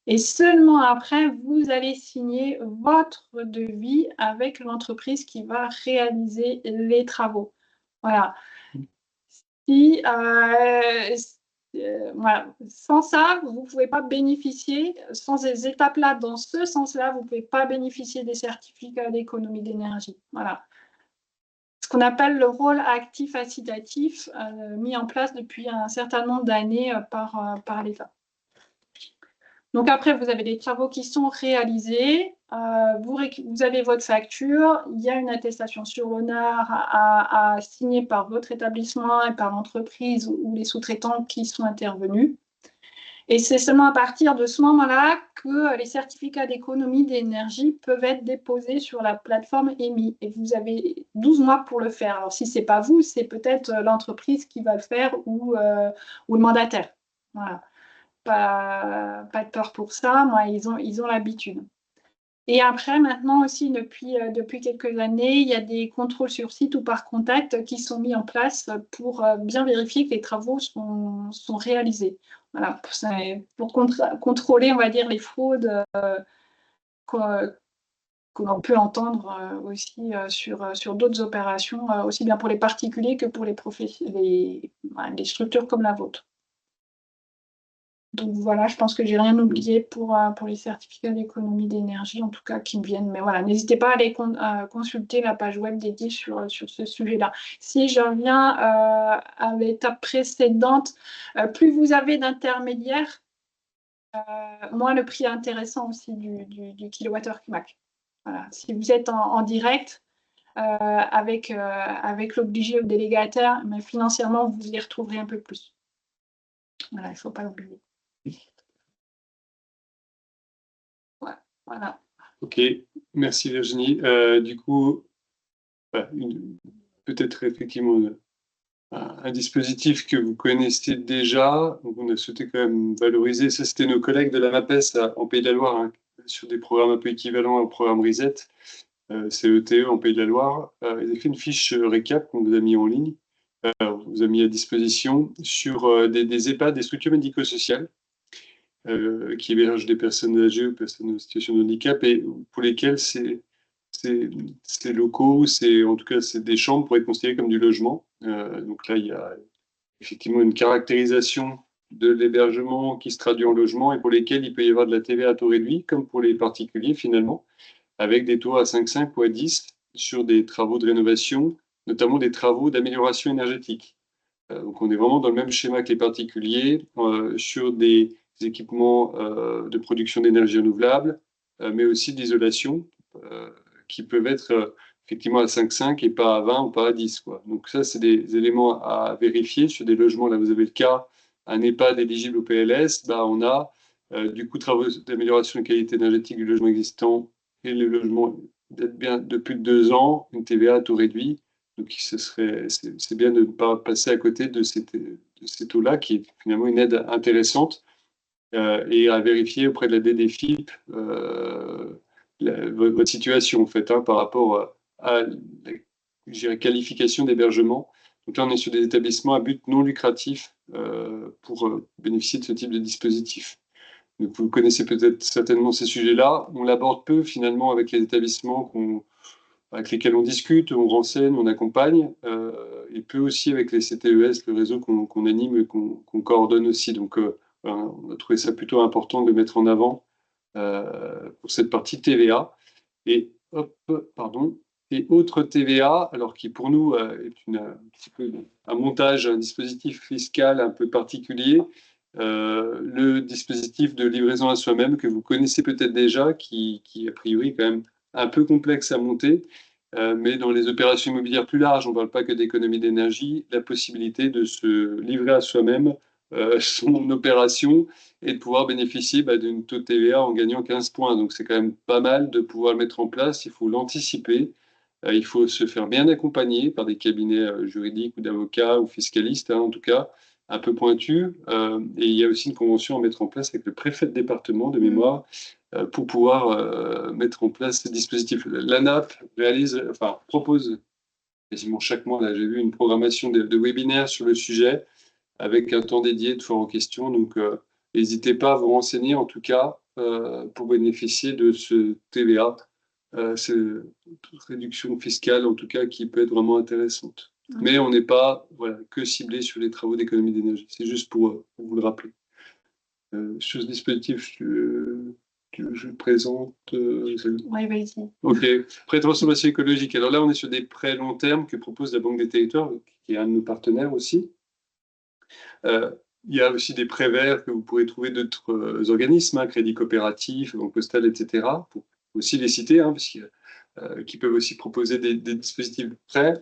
Et seulement après, vous allez signer votre devis avec l'entreprise qui va réaliser les travaux. Voilà. Voilà. Sans ça, vous ne pouvez pas bénéficier, sans ces étapes-là, dans ce sens-là, vous ne pouvez pas bénéficier des certificats d'économie d'énergie. Voilà. Ce qu'on appelle le rôle actif-incitatif mis en place depuis un certain nombre d'années par l'État. Donc après, vous avez des travaux qui sont réalisés, vous avez votre facture, il y a une attestation sur l'honneur à signer par votre établissement et par l'entreprise ou les sous-traitants qui sont intervenus. Et c'est seulement à partir de ce moment-là que les certificats d'économie d'énergie peuvent être déposés sur la plateforme EMI. Et vous avez 12 mois pour le faire. Alors si ce n'est pas vous, c'est peut-être l'entreprise qui va le faire ou le mandataire. Voilà. Pas de peur pour ça, moi, ils ont l'habitude. Et après, maintenant aussi, depuis quelques années, il y a des contrôles sur site ou par contact qui sont mis en place pour bien vérifier que les travaux sont réalisés. Voilà, pour contrôler, on va dire, les fraudes qu'on peut entendre aussi sur d'autres opérations, aussi bien pour les particuliers que pour les structures comme la vôtre. Donc voilà, je pense que j'ai rien oublié pour les certificats d'économie d'énergie, en tout cas qui me viennent. Mais voilà, n'hésitez pas à aller consulter la page web dédiée sur ce sujet-là. Si je reviens à l'étape précédente, plus vous avez d'intermédiaires, moins le prix est intéressant aussi du kilowattheure QMAC. Voilà. Si vous êtes en direct avec l'obligé ou le délégataire, mais financièrement, vous y retrouverez un peu plus. Voilà, il ne faut pas l'oublier. Ouais, voilà. Ok, merci Virginie. Du coup, peut-être effectivement un dispositif que vous connaissez déjà, donc on a souhaité quand même valoriser. Ça, c'était nos collègues de la MAPES en Pays de la Loire, hein, sur des programmes un peu équivalents au programme Reset, CETE en Pays de la Loire. Ils avaient fait une fiche récap qu'on vous a mis en ligne, on vous a mis à disposition sur des EHPAD, des structures médico-sociales, qui hébergent des personnes âgées ou personnes en situation de handicap et pour lesquelles ces locaux, en tout cas, c'est des chambres pour être considérées comme du logement. Donc là, il y a effectivement une caractérisation de l'hébergement qui se traduit en logement et pour lesquels il peut y avoir de la TVA à taux réduit, comme pour les particuliers finalement, avec des taux à 5,5 ou à 10 sur des travaux de rénovation, notamment des travaux d'amélioration énergétique. Donc on est vraiment dans le même schéma que les particuliers, sur des équipements de production d'énergie renouvelable, mais aussi d'isolation, qui peuvent être effectivement à 5,5 et pas à 20 ou pas à 10, quoi. Donc ça, c'est des éléments à vérifier sur des logements. Là, vous avez le cas, un EHPAD éligible au PLS, bah, on a du coup travaux d'amélioration de qualité énergétique du logement existant et le logement d'être bien depuis 2 ans, une TVA à taux réduit. Donc, c'est bien de ne pas passer à côté de ces taux-là, qui est finalement une aide intéressante, et à vérifier auprès de la DDFiP votre situation, en fait, hein, par rapport à la qualification d'hébergement. Donc là, on est sur des établissements à but non lucratif pour bénéficier de ce type de dispositif. Donc, vous connaissez peut-être certainement ces sujets-là. On l'aborde peu, finalement, avec les établissements avec lesquels on discute, on renseigne, on accompagne, et peu aussi avec les CTES, le réseau qu'on anime et qu'on coordonne aussi. Donc, on a trouvé ça plutôt important de mettre en avant pour cette partie TVA. Et hop, pardon. Et autre TVA, alors qui pour nous est un petit peu un montage, un dispositif fiscal un peu particulier, le dispositif de livraison à soi-même que vous connaissez peut-être déjà, qui a priori quand même un peu complexe à monter, mais dans les opérations immobilières plus larges, on ne parle pas que d'économie d'énergie, la possibilité de se livrer à soi-même son opération et de pouvoir bénéficier d'une taux de TVA en gagnant 15 points. Donc c'est quand même pas mal de pouvoir le mettre en place, il faut l'anticiper, il faut se faire bien accompagner par des cabinets juridiques ou d'avocats ou fiscalistes, hein, en tout cas, un peu pointus. Et il y a aussi une convention à mettre en place avec le préfet de département de mémoire pour pouvoir mettre en place ces dispositifs. L'ANAP propose quasiment chaque mois, là j'ai vu une programmation de webinaires sur le sujet, avec un temps dédié de foire aux questions. Donc, n'hésitez pas à vous renseigner, en tout cas, pour bénéficier de ce TVA, cette réduction fiscale, en tout cas, qui peut être vraiment intéressante. Mais on n'est pas que ciblé sur les travaux d'économie d'énergie. C'est juste pour vous le rappeler. Sur ce dispositif, je présente. Oui, vas-y. OK. Prêt de transformation écologique. Alors là, on est sur des prêts long terme que propose la Banque des Territoires, qui est un de nos partenaires aussi. Il y a aussi des prêts verts que vous pourrez trouver d'autres organismes, hein, Crédit Coopératif, Banque Postale, etc. Pour aussi les citer, hein, qui peuvent aussi proposer des dispositifs de prêts.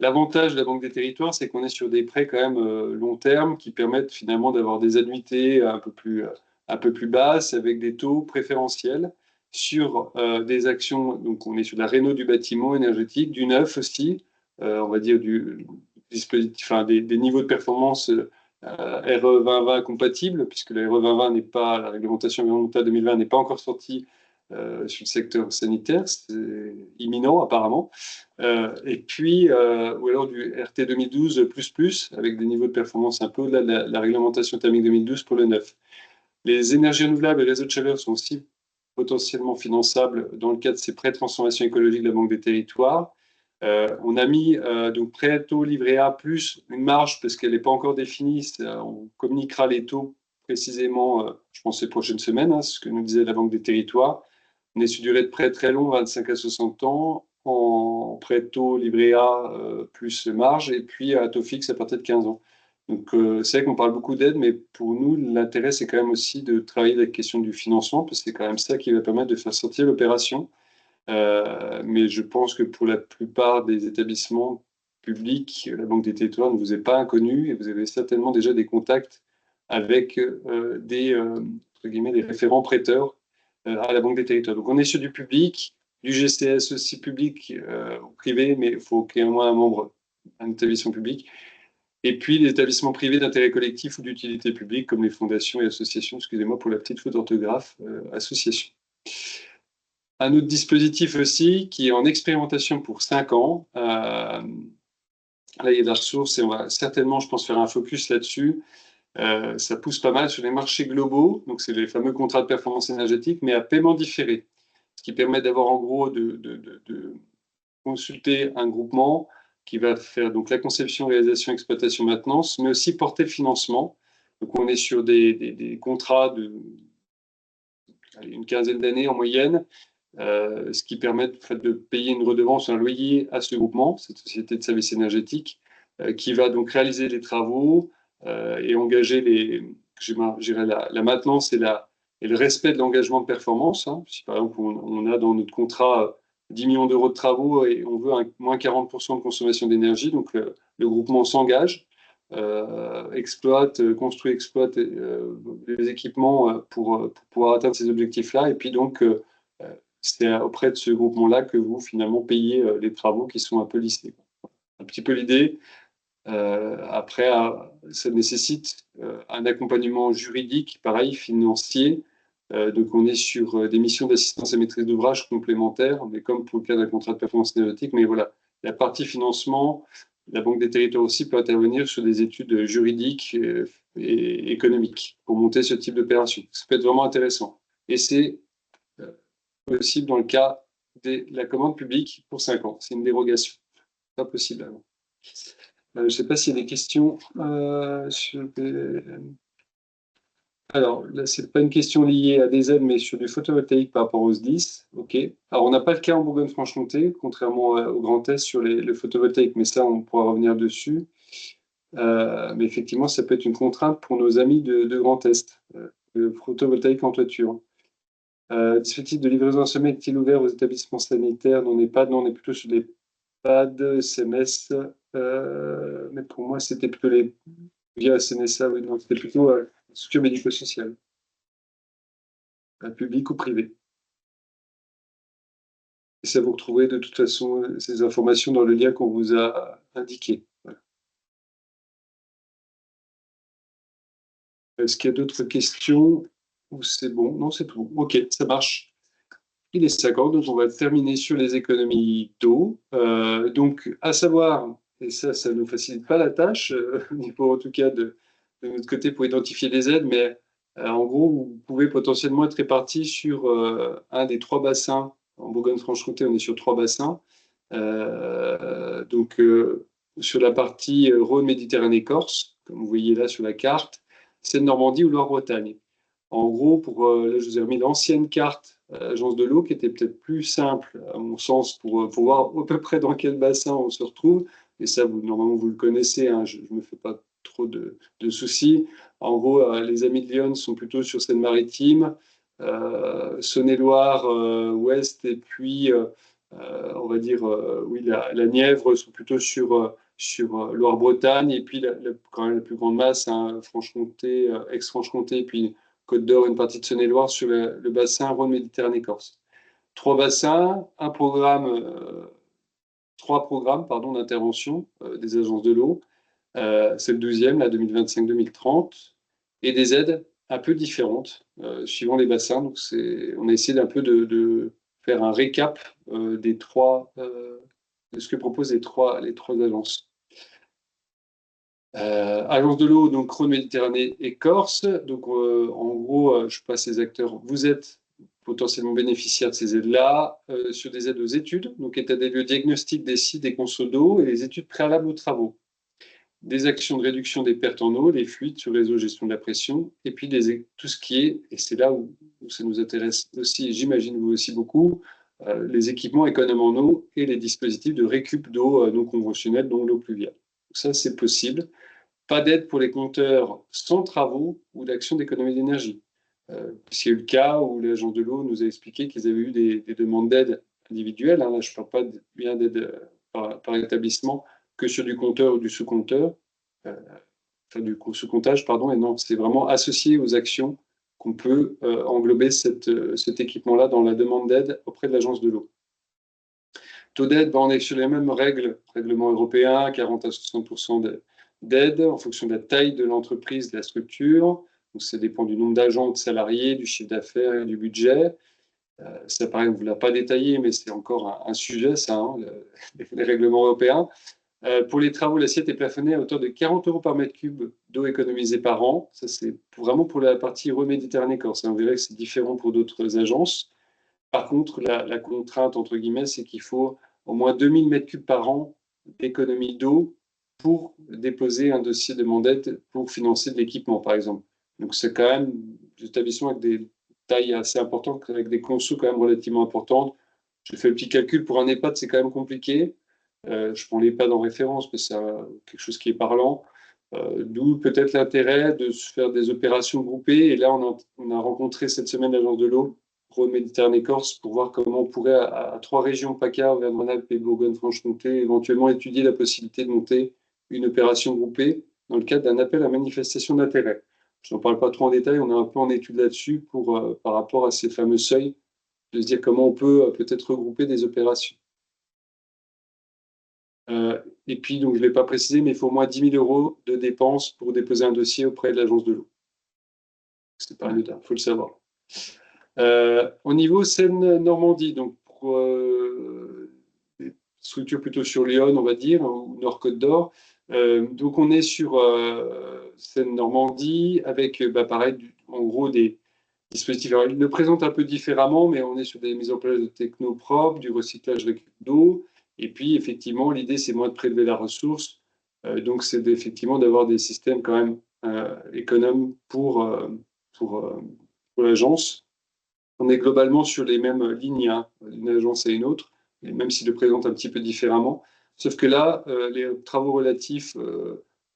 L'avantage de la Banque des Territoires, c'est qu'on est sur des prêts quand même long terme qui permettent finalement d'avoir des annuités un peu plus basses avec des taux préférentiels sur des actions. Donc on est sur la réno du bâtiment énergétique, du neuf aussi, on va dire du dispositif, des niveaux de performance RE 2020 compatible, puisque la RE 2020 n'est pas, la réglementation environnementale 2020 n'est pas encore sortie sur le secteur sanitaire, c'est imminent apparemment. Et puis, ou alors du RT 2012 avec des niveaux de performance un peu au-delà de la réglementation thermique 2012 pour le neuf. Les énergies renouvelables et les réseaux de chaleur sont aussi potentiellement finançables dans le cadre de ces prêts de transformation écologique de la Banque des Territoires. On a mis donc prêt taux livret A plus une marge parce qu'elle n'est pas encore définie. On communiquera les taux précisément, je pense, ces prochaines semaines, hein, c'est ce que nous disait la Banque des Territoires. On est sur durée de prêt très long, 25 à 60 ans, en prêt taux livret A plus marge, et puis à taux fixe à partir de 15 ans. Donc c'est vrai qu'on parle beaucoup d'aide, mais pour nous, l'intérêt, c'est quand même aussi de travailler la question du financement, parce que c'est quand même ça qui va permettre de faire sortir l'opération. Mais je pense que pour la plupart des établissements publics, la Banque des Territoires ne vous est pas inconnue et vous avez certainement déjà des contacts avec des référents prêteurs à la Banque des Territoires. Donc on est sur du public, du GCS aussi public ou privé, mais il faut qu'il y ait au moins un membre, un établissement public. Et puis les établissements privés d'intérêt collectif ou d'utilité publique, comme les fondations et associations, excusez-moi pour la petite faute d'orthographe, associations. Un autre dispositif aussi qui est en expérimentation pour 5 ans. Là, il y a de la ressource et on va certainement, je pense, faire un focus là-dessus. Ça pousse pas mal sur les marchés globaux, donc c'est les fameux contrats de performance énergétique, mais à paiement différé, ce qui permet d'avoir en gros de consulter un groupement qui va faire donc la conception, réalisation, exploitation, maintenance, mais aussi porter le financement. Donc on est sur des contrats une quinzaine d'années en moyenne, ce qui permet de payer une redevance, un loyer à ce groupement, cette société de services énergétiques, qui va donc réaliser les travaux et engager la maintenance et le respect de l'engagement de performance. Hein. Si par exemple on a dans notre contrat 10 millions d'euros de travaux et on veut moins 40% de consommation d'énergie, donc le groupement s'engage, construit, exploite les équipements pour pouvoir atteindre ces objectifs-là, et puis donc c'est auprès de ce groupement-là que vous, finalement, payez les travaux qui sont un peu listés. Un petit peu l'idée. Après, ça nécessite un accompagnement juridique, pareil, financier. Donc, on est sur des missions d'assistance à maîtrise d'ouvrage complémentaires, mais comme pour le cas d'un contrat de performance énergétique. Mais voilà, la partie financement, la Banque des territoires aussi peut intervenir sur des études juridiques et économiques pour monter ce type d'opération. Ça peut être vraiment intéressant. Et c'est possible dans le cas de la commande publique pour 5 ans. C'est une dérogation. Pas possible avant. Je ne sais pas s'il y a des questions Alors, là, ce n'est pas une question liée à des aides, mais sur du photovoltaïque par rapport aux SDIS. OK. Alors, on n'a pas le cas en Bourgogne-Franche-Comté, contrairement au Grand Est sur le photovoltaïque, mais ça, on pourra revenir dessus. Mais effectivement, ça peut être une contrainte pour nos amis de Grand Est, le photovoltaïque en toiture. Dispositif de livraison en sommet est-il ouvert aux établissements sanitaires? Non, on est plutôt sur des PAD, SMS, mais pour moi, c'était plutôt les via CNSA, oui, non, c'était plutôt structure médico-sociale, public ou privé. Et ça, vous retrouvez de toute façon ces informations dans le lien qu'on vous a indiqué. Voilà. Est-ce qu'il y a d'autres questions? Ou c'est bon? Non, c'est tout. OK, ça marche. Il est 50, donc on va terminer sur les économies d'eau. Donc, à savoir, et ça ne nous facilite pas la tâche, au niveau en tout cas de notre côté pour identifier des aides, mais en gros, vous pouvez potentiellement être répartis sur un des 3 bassins. En Bourgogne-Franche-Comté, on est sur 3 bassins. Donc, sur la partie Rhône-Méditerranée-Corse, comme vous voyez là sur la carte, Seine-Normandie ou Loire-Bretagne. En gros, là, je vous ai remis l'ancienne carte agence de l'eau qui était peut-être plus simple, à mon sens, pour voir à peu près dans quel bassin on se retrouve. Et ça, normalement, vous le connaissez, hein, je ne me fais pas trop de soucis. En gros, les amis de Lyon sont plutôt sur Seine-Maritime, Saône-et-Loire, ouest, et puis, on va dire, oui, la Nièvre sont plutôt sur Loire-Bretagne, et puis quand même la plus grande masse, hein, Franche-Comté, ex-Franche-Comté, et puis Côte d'Or, une partie de Saône-et-Loire sur le bassin Rhône-Méditerranée-Corse. 3 bassins, trois programmes d'intervention des agences de l'eau. C'est le 12e, là, 2025-2030, et des aides un peu différentes suivant les bassins. Donc, on a essayé d'un peu de faire un récap de ce que proposent les trois agences. Agence de l'eau, donc Rhône-Méditerranée et Corse. Donc, en gros, je passe les acteurs. Vous êtes potentiellement bénéficiaires de ces aides-là, sur des aides aux études, donc état des lieux diagnostic des sites et conso d'eau et les études préalables aux travaux. Des actions de réduction des pertes en eau, les fuites sur le réseau, gestion de la pression, et puis tout ce qui est, et c'est là où ça nous intéresse aussi, et j'imagine vous aussi beaucoup, les équipements économes en eau et les dispositifs de récup d'eau non conventionnelle, dont l'eau pluviale. Donc ça, c'est possible. Pas d'aide pour les compteurs sans travaux ou d'action d'économie d'énergie. C'est le cas où l'agence de l'eau nous a expliqué qu'ils avaient eu des demandes d'aide individuelles. Hein, là, je ne parle pas bien d'aide par établissement, que sur du compteur ou du sous-compteur, enfin du sous-comptage, pardon, et non, c'est vraiment associé aux actions qu'on peut englober cet équipement-là dans la demande d'aide auprès de l'agence de l'eau. Taux d'aide, on est sur les mêmes règlement européen, 40 à 60% d'aide en fonction de la taille de l'entreprise, de la structure. Donc, ça dépend du nombre d'agents, de salariés, du chiffre d'affaires et du budget. Ça paraît, on ne vous l'a pas détaillé, mais c'est encore un sujet, ça, hein, les règlements européens. Pour les travaux, l'assiette est plafonnée à hauteur de 40 € par mètre cube d'eau économisée par an. Ça, c'est vraiment pour la partie Rhône-Méditerranée-Corse. On verrait que c'est différent pour d'autres agences. Par contre, la contrainte, entre guillemets, c'est qu'il faut au moins 2000 mètres cubes par an d'économie d'eau pour déposer un dossier de mandate pour financer de l'équipement, par exemple. Donc, c'est quand même des établissements avec des tailles assez importantes, avec des consos quand même relativement importantes. Je fais le petit calcul, pour un EHPAD, c'est quand même compliqué. Je prends l'EHPAD en référence, mais c'est quelque chose qui est parlant. D'où peut-être l'intérêt de se faire des opérations groupées. Et là, on a rencontré cette semaine l'agence de l'eau, Rhône-Méditerranée-Corse, pour voir comment on pourrait, à 3 régions PACA, Auvergne-Rhône-Alpes et Bourgogne-Franche-Comté, éventuellement étudier la possibilité de monter une opération groupée dans le cadre d'un appel à manifestation d'intérêt. Je n'en parle pas trop en détail, on est un peu en étude là-dessus par rapport à ces fameux seuils de se dire comment on peut peut-être regrouper des opérations. Et puis, donc, je ne l'ai pas précisé, mais il faut au moins 10 000 € de dépenses pour déposer un dossier auprès de l'agence de l'eau. C'est pas anodin, il faut le savoir. Au niveau Seine-Normandie, donc pour des structures plutôt sur Lyon, on va dire, ou Nord-Côte d'Or, donc on est sur Seine-Normandie avec, pareil, en gros, des dispositifs. Alors, ils le présentent un peu différemment, mais on est sur des mises en place de technopropres, du recyclage récup d'eau. Et puis, effectivement, l'idée, c'est moins de prélever la ressource. Donc, c'est effectivement d'avoir des systèmes quand même économes pour l'agence. On est globalement sur les mêmes lignes, hein, d'une agence à une autre, et même s'ils le présentent un petit peu différemment. Sauf que là, les travaux relatifs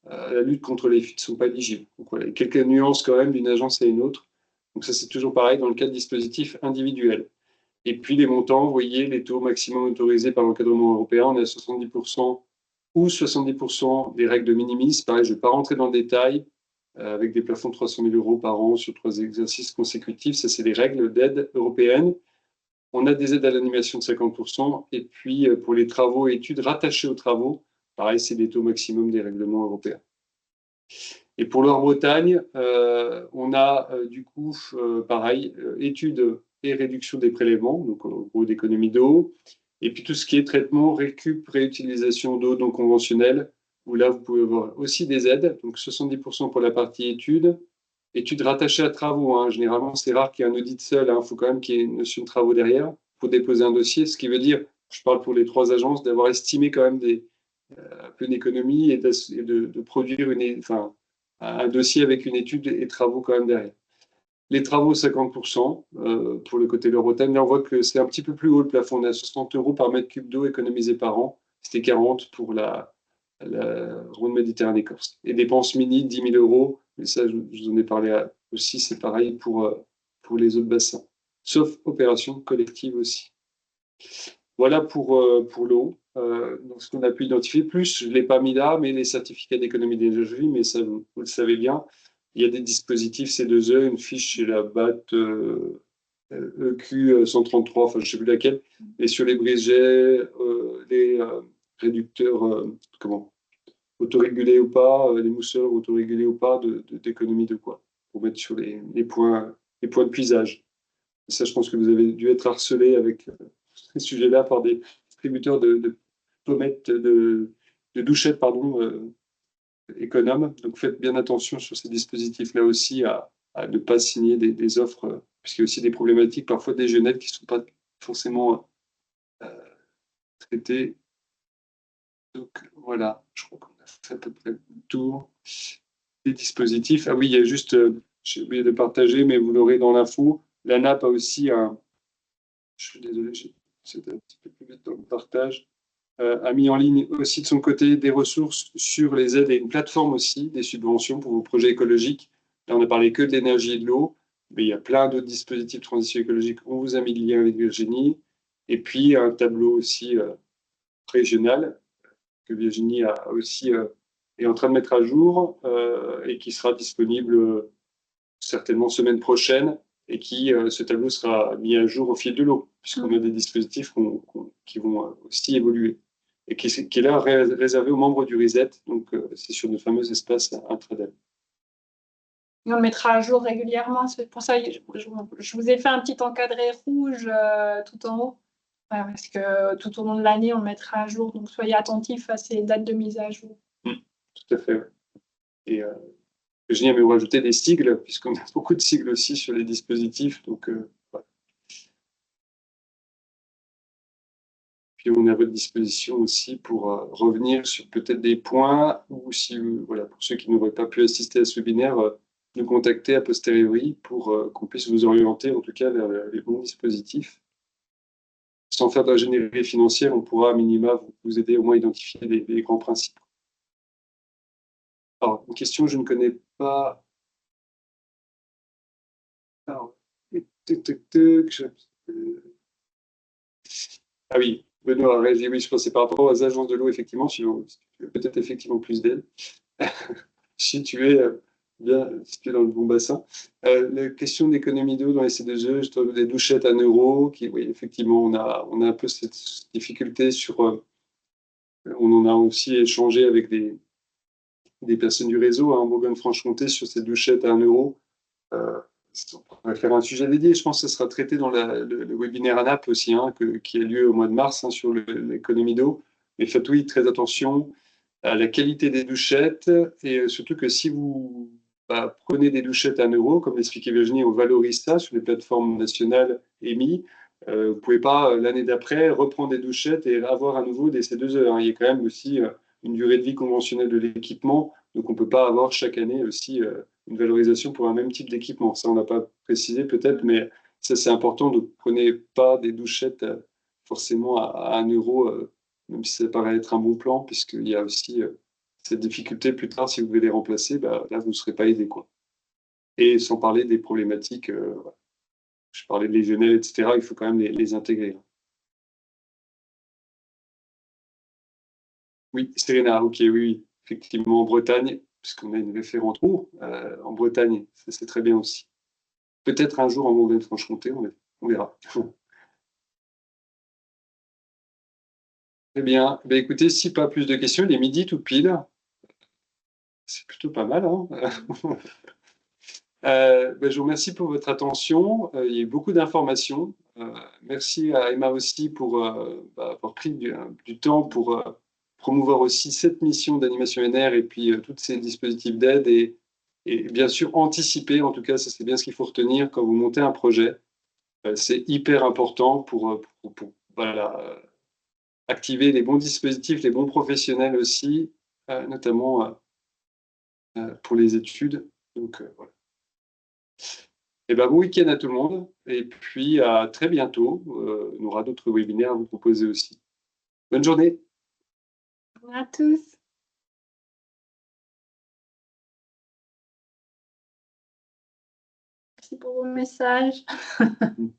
à la lutte contre les fuites ne sont pas éligibles. Donc, voilà, il y a quelques nuances quand même d'une agence à une autre. Donc ça, c'est toujours pareil dans le cas de dispositifs individuels. Et puis les montants, vous voyez, les taux maximum autorisés par l'encadrement européen, on est à 70% ou 70% des règles de minimis. Pareil, je ne vais pas rentrer dans le détail, avec des plafonds de 300 000 € par an sur 3 exercices consécutifs. Ça, c'est les règles d'aide européennes. On a des aides à l'animation de 50%. Et puis, pour les travaux et études rattachés aux travaux, pareil, c'est les taux maximum des règlements européens. Et pour Loire-Bretagne, on a du coup, pareil, études et réduction des prélèvements, donc en gros d'économie d'eau, et puis tout ce qui est traitement, récup, réutilisation d'eau non conventionnelle, où là, vous pouvez avoir aussi des aides, donc 70% pour la partie études, études rattachées à travaux, hein. Généralement, c'est rare qu'il y ait un audit seul, il faut quand même qu'il y ait une notion de travaux derrière pour déposer un dossier, ce qui veut dire, je parle pour les 3 agences, d'avoir estimé quand même un peu une économie et de produire un dossier avec une étude et travaux quand même derrière. Les travaux, 50% pour le côté Loire-Bretagne. Là, on voit que c'est un petit peu plus haut le plafond. On est à 60 € par mètre cube d'eau économisé par an. C'était 40 pour la ronde Méditerranée-Corse. Et dépenses mini, 10 000 €. Mais ça, je vous en ai parlé aussi. C'est pareil pour les autres bassins. Sauf opération collective aussi. Voilà pour l'eau. Donc, ce qu'on a pu identifier, plus, je ne l'ai pas mis là, mais les certificats d'économie d'énergie, mais ça, vous le savez bien. Il y a des dispositifs C2E, une fiche chez la BAT EQ 133, enfin je ne sais plus laquelle, et sur les brise-jets, les réducteurs, autorégulés ou pas, les mousseurs autorégulés ou pas, d'économie de quoi, pour mettre sur les points de puisage. Et ça, je pense que vous avez dû être harcelé avec ces sujets-là par des distributeurs de pommettes, de douchettes, pardon, économes. Donc faites bien attention sur ces dispositifs-là aussi à ne pas signer des offres, puisqu'il y a aussi des problématiques, parfois des jeunettes qui ne sont pas forcément traitées. Donc voilà, je crois qu'on a fait à peu près le tour des dispositifs. Ah oui, il y a juste, j'ai oublié de partager, mais vous l'aurez dans l'info, l'ANAP a aussi je suis désolé, c'était un petit peu plus vite dans le partage, a mis en ligne aussi de son côté des ressources sur les aides et une plateforme aussi, des subventions pour vos projets écologiques. Là, on n'a parlé que de l'énergie et de l'eau, mais il y a plein d'autres dispositifs de transition écologique. On vous a mis le lien avec Virginie. Et puis, un tableau aussi régional que Virginie a aussi, est en train de mettre à jour et qui sera disponible certainement semaine prochaine. Et ce tableau sera mis à jour au fil de l'eau, puisqu'on a des dispositifs qui vont aussi évoluer, et qui est là réservé aux membres du RISET, donc c'est sur nos fameux espaces intraday. Et on le mettra à jour régulièrement, c'est pour ça que je vous ai fait un petit encadré rouge tout en haut, parce que tout au long de l'année, on le mettra à jour, donc soyez attentifs à ces dates de mise à jour. Tout à fait, ouais. Et Virginie a même rajouté des sigles, puisqu'on a beaucoup de sigles aussi sur les dispositifs. Donc, voilà. Puis on est à votre disposition aussi pour revenir sur peut-être des points, ou si, voilà, pour ceux qui n'auraient pas pu assister à ce webinaire, nous contacter a posteriori pour qu'on puisse vous orienter en tout cas vers les bons dispositifs. Sans faire d'ingénierie financière, on pourra à minima vous aider au moins à identifier les grands principes. Alors, une question, je ne connais pas. Alors, ah oui, Benoît a réagi, oui, je pensais par rapport aux agences de l'eau, effectivement, si tu veux peut-être effectivement plus d'aide. Si tu es bien situé dans le bon bassin. La question d'économie d'eau dans les C2E, des douchettes à 1 euro, oui, effectivement, on a un peu cette difficulté sur. On en a aussi échangé avec des personnes du réseau en Bourgogne-Franche-Comté sur ces douchettes à 1 euro. On pourrait faire un sujet dédié. Je pense que ce sera traité dans le webinaire ANAP aussi, qui a lieu au mois de mars sur l'économie d'eau. Mais faites oui, très attention à la qualité des douchettes et surtout que si vous prenez des douchettes à 1 euro, comme l'expliquait Virginie, on valorise ça sur les plateformes nationales EMI. Vous ne pouvez pas, l'année d'après, reprendre des douchettes et avoir à nouveau des C2E. Il y a quand même aussi une durée de vie conventionnelle de l'équipement, donc on ne peut pas avoir chaque année aussi une valorisation pour un même type d'équipement. Ça, on n'a pas précisé peut-être, mais ça, c'est important. Donc, prenez pas des douchettes forcément à 1 euro, même si ça paraît être un bon plan, puisqu'il y a aussi cette difficulté plus tard, si vous devez les remplacer, là, vous ne serez pas aidé, quoi. Et sans parler des problématiques, je parlais de légionnelles, etc., il faut quand même les intégrer. Oui, Serena, ok, oui, effectivement, en Bretagne, puisqu'on a une référente en Bretagne, ça c'est très bien aussi. Peut-être un jour en Bourgogne-Franche-Comté, on verra. Très bien. Écoutez, si pas plus de questions, il est midi tout pile. C'est plutôt pas mal. Je vous remercie pour votre attention. Il y a eu beaucoup d'informations. Merci à Emma aussi pour avoir pris du temps pour promouvoir aussi cette mission d'animation NR et puis tous ces dispositifs d'aide et bien sûr anticiper. En tout cas, ça c'est bien ce qu'il faut retenir quand vous montez un projet. C'est hyper important pour activer les bons dispositifs, les bons professionnels aussi, notamment pour les études. Donc voilà. Bon week-end à tout le monde et puis à très bientôt. On aura d'autres webinaires à vous proposer aussi. Bonne journée. Bonjour à tous. Merci pour vos messages. On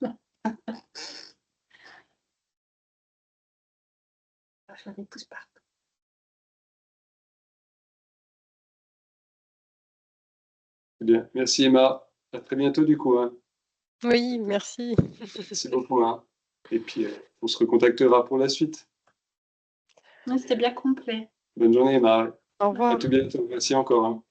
va faire des pouces partout. Bien. Merci Emma. À très bientôt du coup. Oui, merci. Merci beaucoup. Et puis, on se recontactera pour la suite. C'était bien complet. Bonne journée Emma. Au revoir. À tout bientôt. Merci encore.